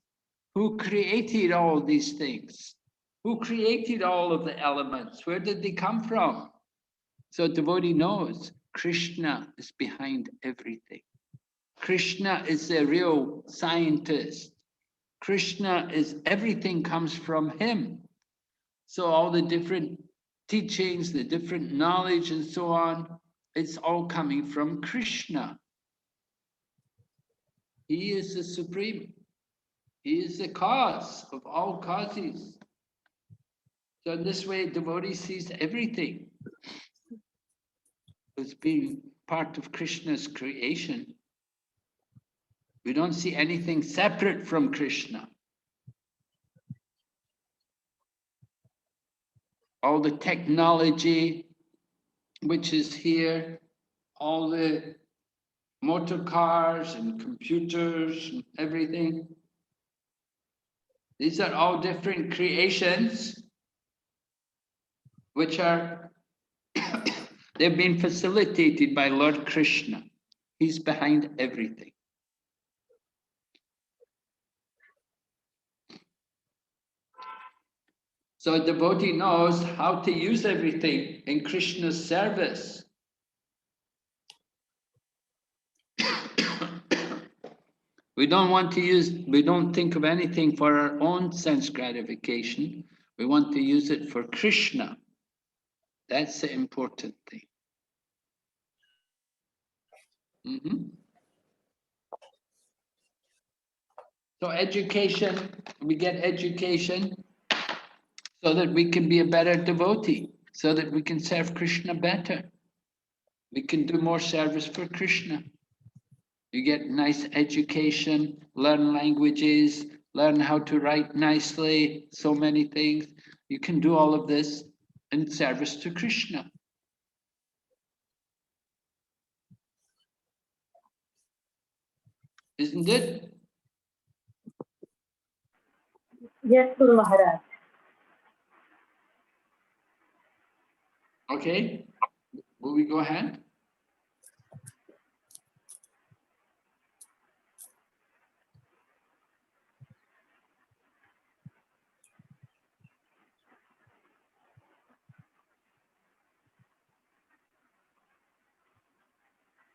Who created all these things? Who created all of the elements? Where did they come from? So devotee knows Krishna is behind everything. Krishna is the real scientist. Krishna is, everything comes from him. So all the different teachings, the different knowledge and so on, it's all coming from Krishna. He is the supreme. He is the cause of all causes. So in this way, devotee sees everything as being part of Krishna's creation. We don't see anything separate from Krishna. All the technology which is here, all the motor cars and computers and everything, these are all different creations which are, they've been facilitated by Lord Krishna. He's behind everything. So a devotee knows how to use everything in Krishna's service. We don't want to use, we don't think of anything for our own sense gratification. We want to use it for Krishna. That's the important thing. So education, we get education so that we can be a better devotee, so that we can serve Krishna better. We can do more service for Krishna. You get nice education, learn languages, learn how to write nicely, so many things. You can do all of this in service to Krishna. Isn't it? Yes, Guru Maharaj. Okay, will we go ahead?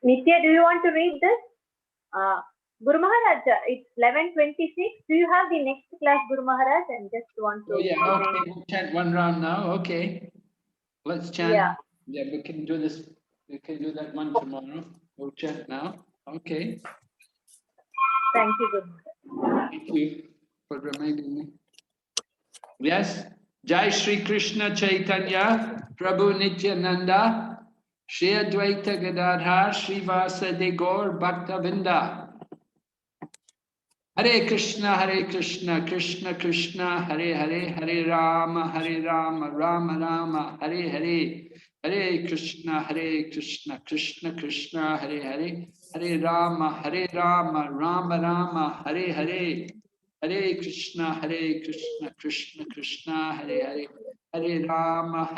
Nitya, do you want to read this? Guru Maharaj, it's 11:26. Do you have the next class, Guru Maharaj? And just want to. Oh yeah, okay, we'll chant one round now, okay. Let's chant. Yeah, we can do this, we can do that one tomorrow. We'll chant now, okay. Thank you, Guru Maharaj. Thank you for reminding me. Yes, Jai Shri Krishna Chaitanya, Prabhu Nityananda, Shri Advaita Gadadhar, Shri Vasadi Gaur Bhaktavinda. Hare Krishna, Krishna Krishna, Hare Hare, Hare Rama, Rama Rama, Hare Hare. Hare Krishna, Krishna Krishna, Hare Hare, Hare Rama, Rama Rama, Hare Hare. Hare Krishna, Krishna Krishna, Hare Hare, Hare Rama,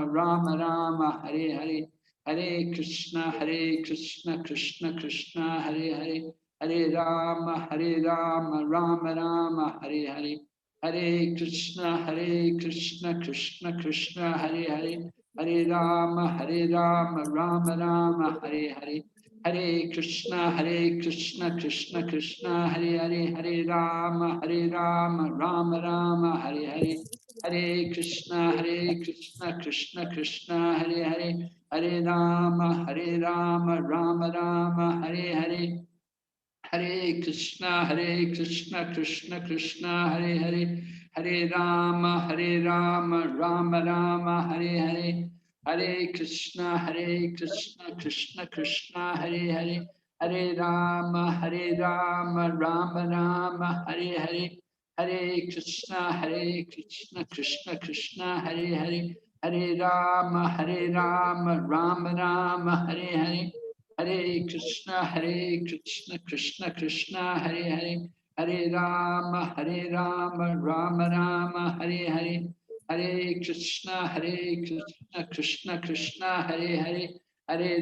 Rama Rama, Hare Hare. Hare Krishna, Krishna Krishna, Hare Hare, Hare Rama, Rama Rama, Hare Hare. Hare Krishna, Krishna Krishna, Hare Hare, Hare Rama, Rama Rama, Hare Hare. Hare Krishna, Krishna Krishna, Hare Hare, Hare Rama, Rama Rama, Hare Hare. Hare Krishna, Krishna Krishna, Hare Hare, Hare Rama, Rama Rama, Hare Hare. Hare Krishna, Krishna Krishna, Hare Hare, Hare Rama, Rama Rama, Hare Hare. Hare Krishna, Krishna Krishna, Hare Hare, Hare Rama, Rama Rama, Hare Hare. Hare Krishna, Krishna Krishna, Hare Hare, Hare Rama, Rama Rama, Hare Hare, Hare Krishna, Krishna Krishna, Hare Hare, Hare Rama, Rama Rama, Hare Hare, Hare Krishna, Krishna Krishna, Hare Hare, Hare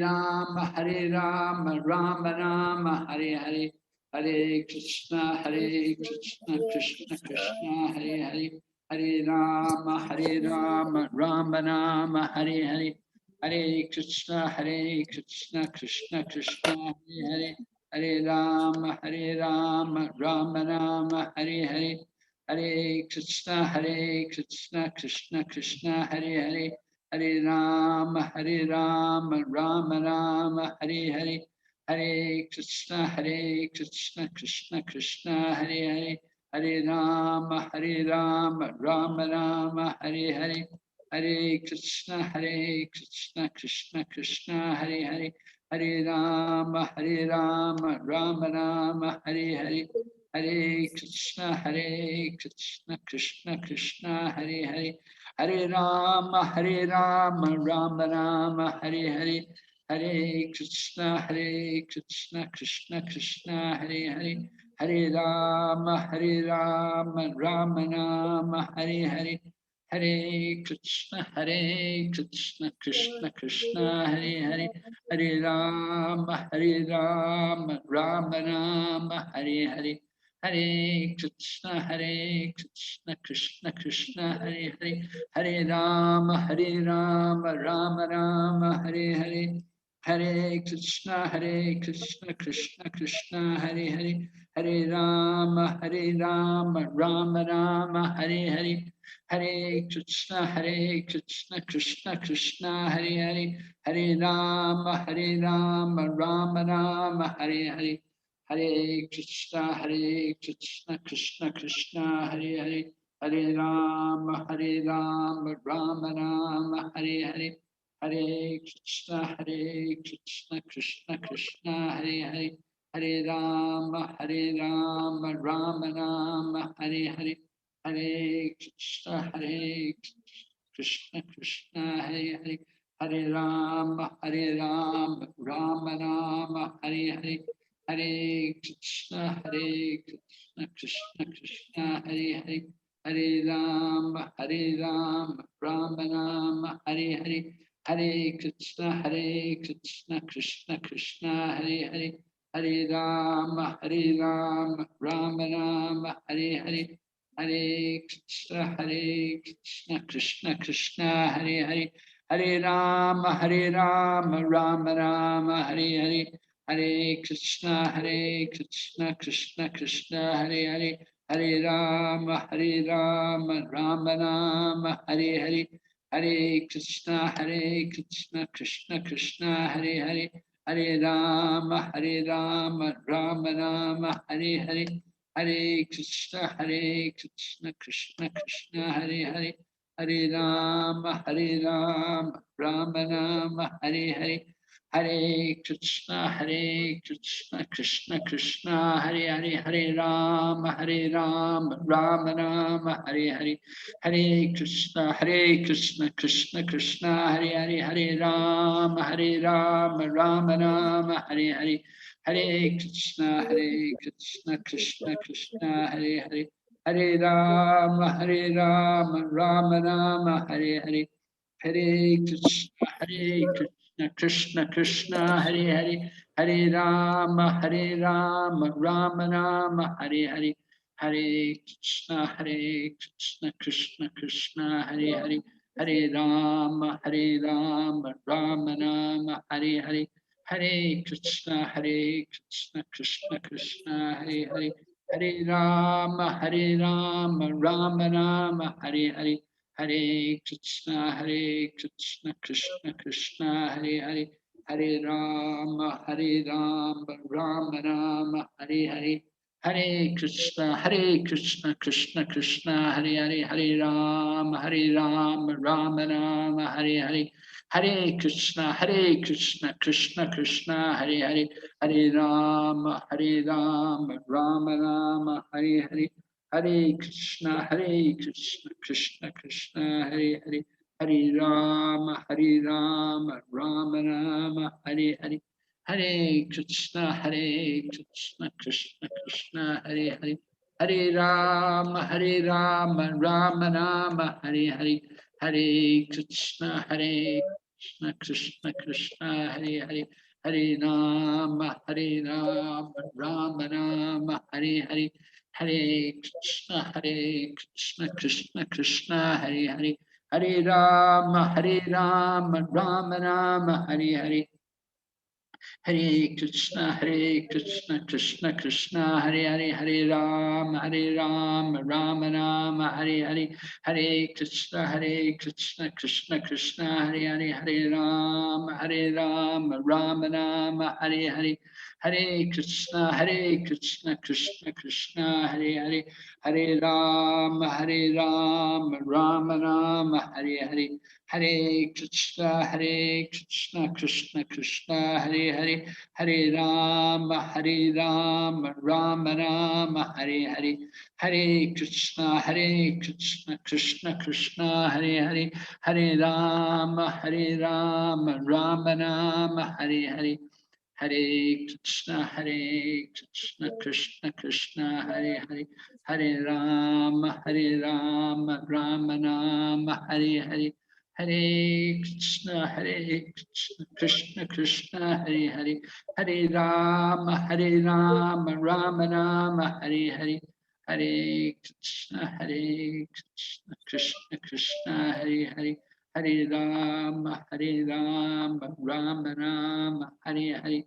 Rama, Rama Rama, Hare Hare. Hare Krishna, Krishna Krishna, Hare Hare, Hare Rama, Rama Rama, Hare Hare, Hare Krishna, Krishna Krishna, Hare Hare, Hare Rama, Rama Rama, Hare Hare, Hare Krishna, Krishna Krishna, Hare Hare, Hare Rama, Rama Rama, Hare Hare. Hare Krishna, Krishna Krishna, Hare Hare, Hare Rama, Rama Rama, Hare Hare, Hare Krishna, Krishna Krishna, Hare Hare, Hare Rama, Rama Rama, Hare Hare, Hare Krishna, Krishna Krishna, Hare Hare, Hare Rama, Rama Rama, Hare Hare. Hare Krishna, Krishna Krishna, Hare Hare, Hare Rama, Rama Rama, Hare Hare, Hare Krishna, Krishna Krishna, Hare Hare, Hare Rama, Rama Rama, Hare Hare, Hare Krishna, Krishna Krishna, Hare Hare, Hare Rama, Rama Rama, Hare Hare. Hare Krishna, Krishna Krishna, Hare Hare, Hare Rama, Rama Rama, Hare Hare, Hare Krishna, Krishna Krishna, Hare Hare, Hare Rama, Rama Rama, Hare Hare, Hare Krishna, Krishna Krishna, Hare Hare, Hare Rama, Rama Rama, Hare Hare. Hare Krishna, Krishna Krishna, Hare Hare, Hare Rama, Rama Rama, Hare Hare, Hare Krishna, Krishna Krishna, Hare Hare, Hare Rama, Rama Rama, Hare Hare, Hare Krishna, Krishna Krishna, Hare Hare, Hare Rama, Rama Rama, Hare Hare. Hare Krishna, Krishna Krishna, Hare Hare, Hare Rama, Rama Rama, Hare Hare, Hare Krishna, Krishna Krishna, Hare Hare, Hare Rama, Rama Rama, Hare Hare, Hare Krishna, Krishna Krishna, Hare Hare, Hare Rama, Rama Rama, Hare Hare. Hare Krishna, Krishna Krishna, Hare Hare, Hare Rama, Rama Rama, Hare Hare, Hare Krishna, Krishna Krishna, Hare Hare, Hare Rama, Rama Rama, Hare Hare, Hare Krishna, Krishna Krishna, Hare Hare, Hare Rama, Rama Rama, Hare Hare. Hare Krishna, Krishna Krishna, Hare Hare, Hare Rama, Rama Rama, Hare Hare, Hare Krishna, Krishna Krishna, Hare Hare, Hare Rama, Rama Rama, Hare Hare, Hare Krishna, Krishna Krishna, Hare Hare, Hare Rama, Rama Rama, Hare Hare. Hare Krishna, Krishna Krishna, Hare Hare, Hare Rama, Rama Rama, Hare Hare, Hare Krishna, Krishna Krishna, Hare Hare, Hare Rama, Rama Rama, Hare Hare, Hare Krishna, Krishna Krishna, Hare Hare, Hare Rama, Rama Rama, Hare Hare. Hare Krishna, Krishna Krishna, Hare Hare, Hare Rama, Rama Rama, Hare Hare, Hare Krishna, Krishna Krishna, Hare Hare, Hare Rama, Rama Rama, Hare Hare, Hare Krishna, Krishna Krishna, Hare Hare, Hare Rama, Rama Rama, Hare Hare, Hare Krishna, Krishna Krishna, Hare Hare, Hare Rama, Rama Rama, Hare Hare, Hare Krishna, Krishna Krishna, Hare Hare, Hare Rama, Rama Rama, Hare Hare, Hare Krishna, Krishna Krishna, Hare Hare, Hare Rama, Rama Rama, Hare Hare, Hare Krishna, Krishna Krishna, Hare Hare, Hare Rama, Rama Rama, Hare Hare, Hare Krishna, Krishna Krishna, Hare Hare, Hare Rama, Rama Rama, Hare Hare, Hare Krishna, Krishna Krishna, Hare Hare, Hare Rama, Rama Rama, Hare Hare, Hare Krishna, Krishna Krishna, Hare Hare, Hare Rama, Rama Rama, Hare Hare, Hare Krishna, Krishna Krishna, Hare Hare, Hare Rama, Rama Rama, Hare Hare, Hare Krishna, Krishna Krishna, Hare Hare, Hare Rama, Rama Rama, Hare Hare, Hare Krishna, Krishna Krishna, Hare Hare, Hare Rama, Rama Rama, Hare Hare, Hare Krishna, Krishna Krishna, Hare Hare, Hare Rama, Rama Rama, Hare Hare, Hare Krishna, Krishna Krishna, Hare Hare, Hare Rama, Rama Rama, Hare Hare,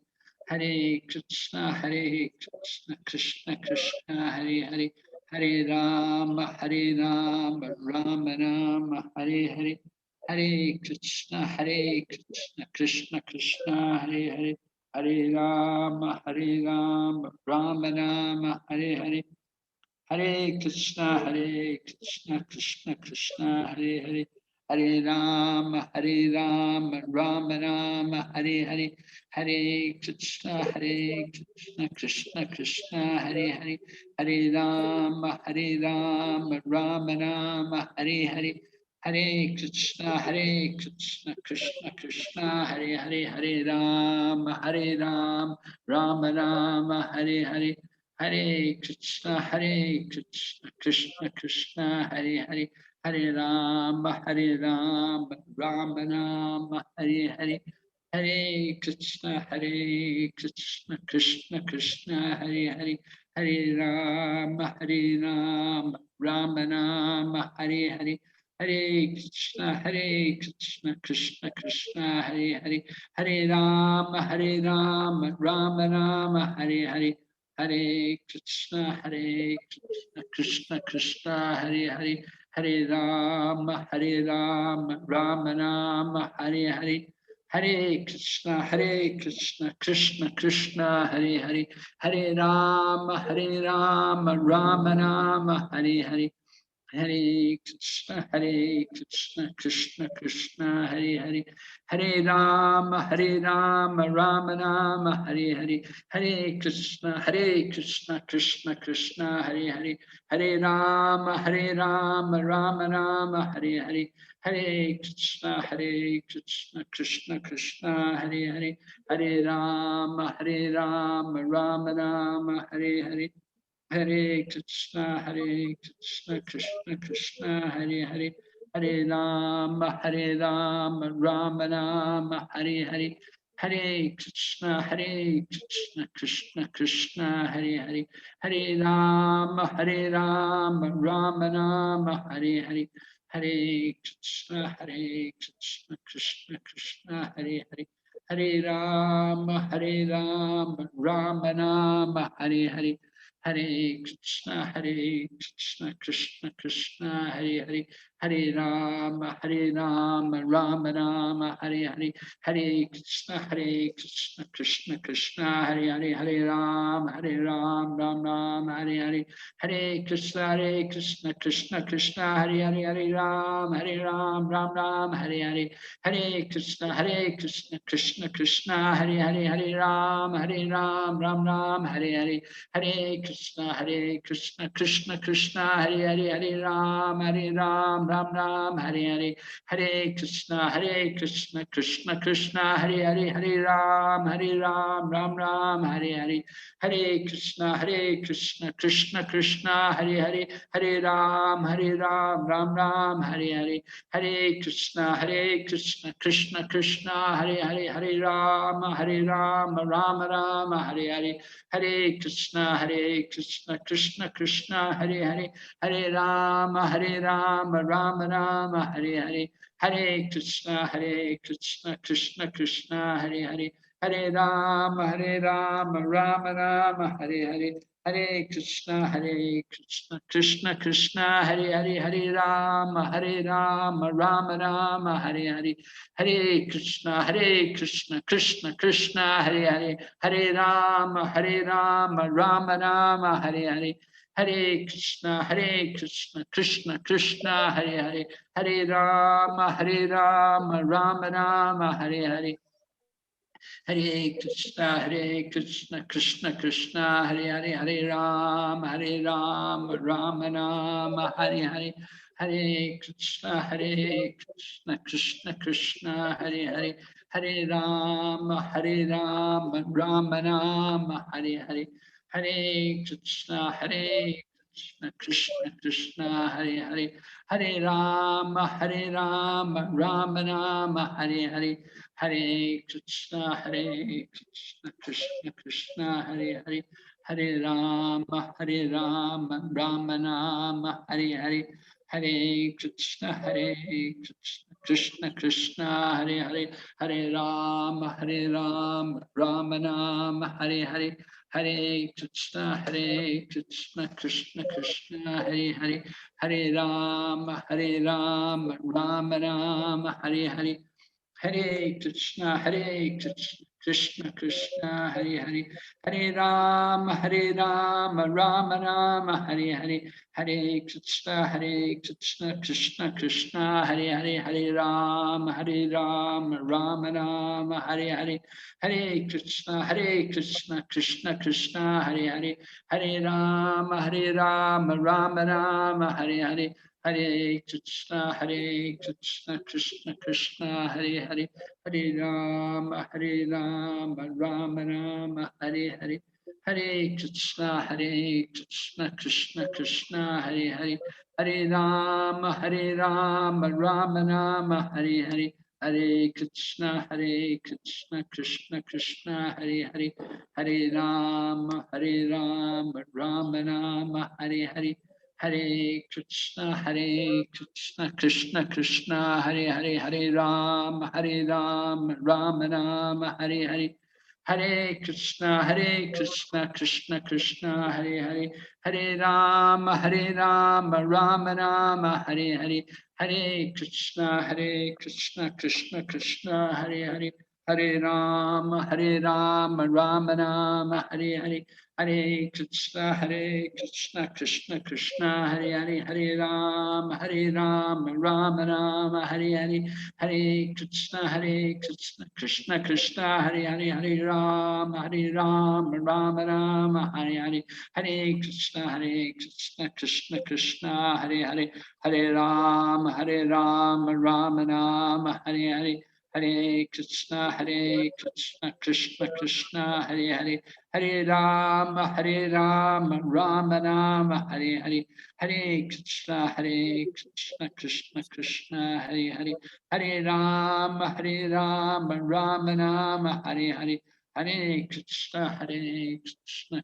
Hare Krishna, Krishna Krishna, Hare Hare, Hare Rama, Rama Rama, Hare Hare, Hare Krishna, Krishna Krishna, Hare Hare, Hare Rama, Rama Rama, Hare Hare, Hare Krishna, Krishna Krishna, Hare Hare, Hare Rama, Rama Rama, Hare Hare, Hare Krishna, Krishna Krishna, Hare Hare, Hare Rama, Rama Rama, Hare Hare, Hare Krishna, Krishna Krishna, Hare Hare, Hare Rama, Rama Rama, Hare Hare, Hare Krishna, Krishna Krishna, Hare Hare, Hare Rama, Rama Rama, Hare Hare, Hare Krishna, Krishna Krishna, Hare Hare, Hare Rama, Rama Rama, Hare Hare, Hare Krishna, Krishna Krishna, Hare Hare, Hare Rama, Rama Rama, Hare Hare, Hare Krishna, Krishna Krishna, Hare Hare, Hare Rama, Rama Rama, Hare Hare, Hare Krishna, Krishna Krishna, Hare Hare, Hare Rama, Rama Rama, Hare Hare, Hare Krishna, Krishna Krishna, Hare Hare, Hare Rama, Rama Rama, Hare Hare, Hare Krishna, Krishna Krishna, Hare Hare, Hare Rama, Rama Rama, Hare Hare, Hare Krishna, Krishna Krishna, Hare Hare, Hare Rama, Rama Rama, Hare Hare, Hare Krishna, Krishna Krishna, Hare Hare, Hare Rama, Rama Rama, Hare Hare, Hare Krishna, Krishna Krishna, Hare Hare, Hare Rama, Rama Rama, Hare Hare, Hare Krishna, Krishna Krishna, Hare Hare, Hare Rama, Rama Rama, Hare Hare, Hare Krishna, Krishna Krishna, Hare Hare, Hare Rama, Ram Ram, Hare Hare, Hare Krishna, Krishna Krishna, Hare Hare, Hare Ram Ram, Hare Hare, Hare Krishna, Krishna Krishna, Hare Hare, Hare Ram Ram, Hare Hare, Hare Krishna, Krishna Krishna, Hare Hare, Hare Ram Ram, Hare Hare, Hare Krishna, Krishna Krishna, Hare Hare, Hare Ram Ram, Hare Hare, Hare Krishna, Krishna Krishna, Hare Hare, Hare Ram Ram, Hare Hare, Hare Krishna, Krishna Krishna, Hare Hare, Hare Ram Ram, Hare Hare, Hare Krishna, Krishna Krishna, Hare Hare, Hare Ram Ram Ram, Hare Hare, Hare Krishna, Krishna Krishna, Hare Hare, Hare Ram Ram, Hare Hare, Hare Krishna, Krishna Krishna, Hare Hare, Hare Ram Ram, Hare Hare, Hare Krishna, Krishna Krishna, Hare Hare, Hare Ram Ram Rama, Hare Hare, Hare Krishna, Krishna Krishna, Hare Hare, Hare Ram Ram Rama, Hare Hare, Hare Krishna, Krishna Krishna, Hare Hare, Hare Ram Ram Rama, Hare Hare, Hare Krishna, Krishna Krishna, Hare Hare, Hare Ram Ram Rama, Hare Hare, Hare Krishna, Krishna Krishna, Hare Hare, Hare Ram Ram Rama, Hare Hare, Hare Krishna, Krishna Krishna, Hare Hare, Hare Rama Ram Rama, Hare Hare, Hare Krishna, Krishna Krishna, Hare Hare, Hare Rama Rama Rama, Hare Hare, Hare Krishna, Krishna Krishna, Hare Hare, Hare Rama Rama Rama, Hare Hare, Hare Krishna, Krishna Krishna, Hare Hare, Hare Rama Rama Rama, Hare Hare, Hare Krishna, Krishna Krishna, Hare Hare, Hare Rama Rama Rama, Hare Hare, Hare Krishna, Krishna Krishna, Hare Hare, Hare Rama Rama Rama, Hare Hare, Hare Krishna, Krishna Krishna, Hare Hare, Hare Rama Rama Rama, Hare Hare, Hare Krishna, Krishna Krishna, Hare Hare, Hare Rama Rama Rama, Hare Hare, Hare Krishna, Krishna Krishna, Hare Hare, Hare Rama Rama Rama, Hare Hare, Hare Krishna, Krishna Krishna, Hare Hare, Hare Ram Rama Rama, Hare Hare, Hare Krishna, Krishna Krishna, Hare Hare, Hare Rama Rama Rama, Hare Hare, Hare Krishna, Krishna Krishna, Hare Hare, Hare Rama Rama Rama, Hare Hare, Hare Krishna, Krishna Krishna, Hare Hare, Hare Rama Rama Rama, Hare Hare, Hare Krishna, Krishna Krishna, Hare Hare, Hare Rama Rama Rama, Hare Hare, Hare Krishna, Krishna Krishna, Hare Hare, Hare Rama Rama Rama, Hare Hare, Hare Krishna, Krishna Krishna, Hare Hare, Hare Rama Rama Rama, Hare Hare, Hare Krishna, Krishna Krishna, Hare Hare, Hare Rama Rama Rama, Hare Hare, Hare Krishna,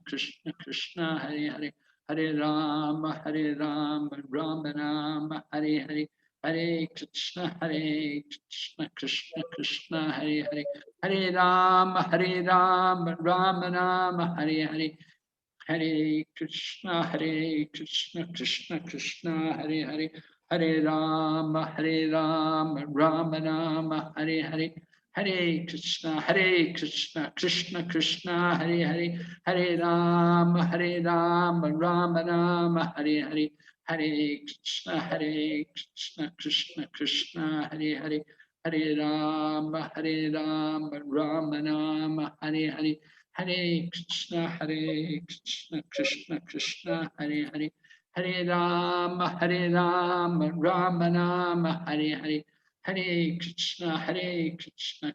Krishna Krishna, Hare Hare, Hare Rama Rama Rama, Hare Hare, Hare Krishna, Krishna Krishna, Hare Hare, Hare Rama Rama Rama, Hare Hare, Hare Krishna, Krishna Krishna, Hare Hare, Hare Rama, Rama Rama, Hare Hare. Hare Krishna, Krishna Krishna, Hare Hare, Hare Rama, Rama Rama, Hare Hare, Hare Krishna, Krishna Krishna, Hare Hare, Hare Rama, Rama Rama, Hare Hare, Hare Krishna, Krishna Krishna, Hare Hare, Hare Rama, Rama Rama, Hare Hare. Hare Krishna,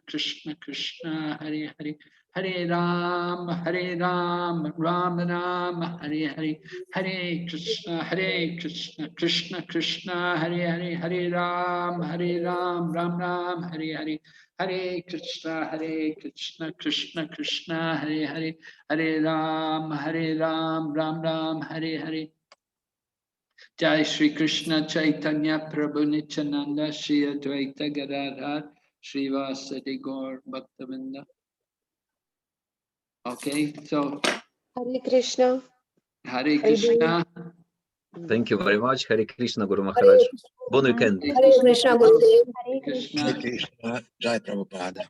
Krishna Krishna, Hare Hare, Hare Rama, Rama Rama, Hare Hare, Hare Krishna, Krishna Krishna, Hare Hare, Hare Rama, Ram Ram, Hare Hare, Hare Krishna, Krishna Krishna, Hare Hare, Hare Ram, Ram Ram, Hare Hare. Jai Shri Krishna Chaitanya Prabhu Nityananda Shri Advaita Gadadhar Srivasadi Gaur Bhaktavinda. Okay, so Hare Krishna. Hare Krishna. Thank you very much. Hare Krishna, Guru Hare Maharaj. Bon weekend. Hare Krishna Gurudev. Hare Krishna. Hare Krishna, Jai Prabhupada.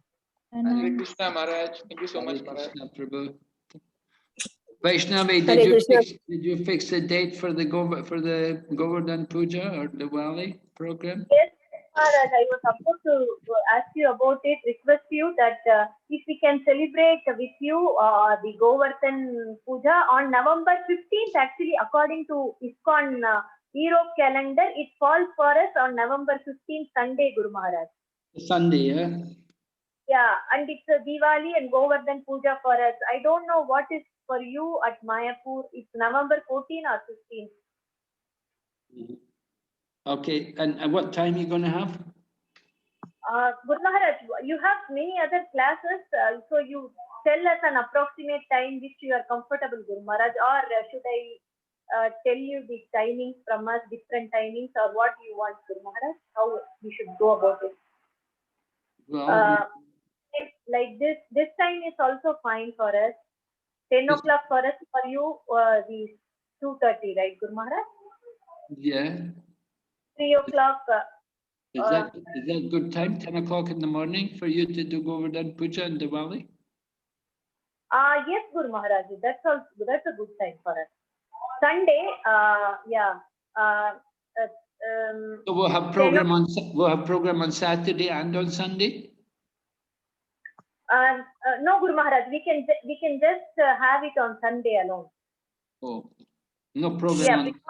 Hare Krishna Maharaj. Thank you so much, Hare Maharaj. Krishna Prabhu. Vaishnavi, Hare Krishna. did you fix a date for the Govardhan Puja or Diwali program? Yes, Maharaj, I was supposed to ask you about it, request you that if we can celebrate with you the Govardhan Puja on November 15th, actually, according to ISKCON Europe calendar, it falls for us on November 15th, Sunday, Guru Maharaj. Sunday, yeah? Yeah, and it's a Diwali and Govardhan Puja for us. I don't know what is for you at Mayapur. It's November 14 or 15. Okay, and what time are you going to have? Guru Maharaj, you have many other classes, so you tell us an approximate time which you are comfortable, Guru Maharaj, or should I tell you the timings from us, different timings, or what you want, Guru Maharaj, how we should go about it? Well, Like this time is also fine for us. 10 o'clock for us, for you, the 2:30, right, Guru Maharaj? yeah. 3 o'clock. Is that good time? 10 o'clock in the morning for you to do Govardhan Puja and Diwali? Yes, Guru Maharaj, that's a good time for us. Sunday, yeah. So we'll have program on Saturday and on Sunday. No, Guru Maharaj, we can just have it on Sunday alone. Oh, no program Yeah, on. because,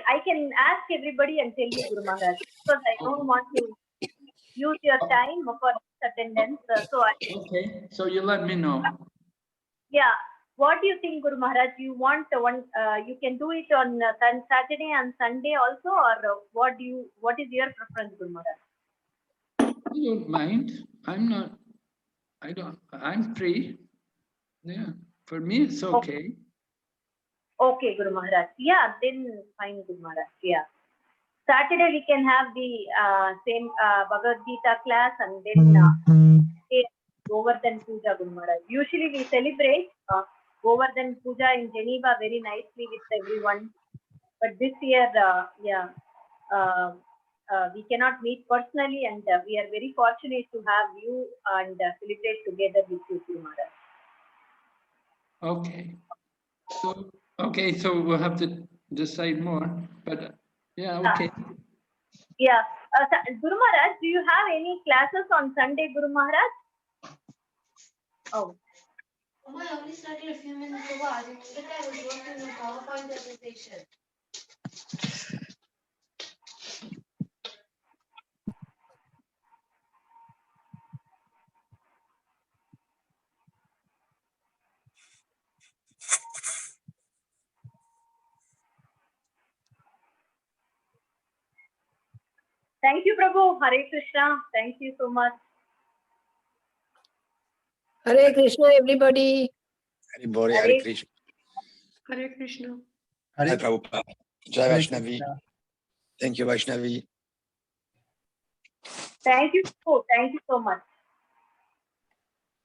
I can ask everybody and tell you, Guru Maharaj, because I don't want to use your time for attendance. Okay, so you let me know. Yeah, what do you think, Guru Maharaj? You want one? You can do it on Saturday and Sunday also, or what is your preference, Guru Maharaj? I don't mind. I'm free. Yeah, for me it's okay. Okay, Guru Maharaj. Yeah, then fine, Guru Maharaj. Yeah. Saturday we can have the same Bhagavad Gita class and then Govardhan Puja, Guru Maharaj. Usually we celebrate Govardhan Puja in Geneva very nicely with everyone. But this year, we cannot meet personally, and we are very fortunate to have you and celebrate together with you, Guru Maharaj. Okay. So we'll have to decide more. But yeah, okay. Yeah. Guru Maharaj, do you have any classes on Sunday, Guru Maharaj? Oh. I only started a few minutes ago. I was working on a PowerPoint presentation. Thank you, Prabhu. Hare Krishna. Thank you so much. Hare Krishna, everybody. Everybody, Hare Krishna. Hare Krishna. Jai Prabhupada. Jai Hare Vaishnavi. Krishna. Thank you, Vaishnavi. Thank you. Thank you so much.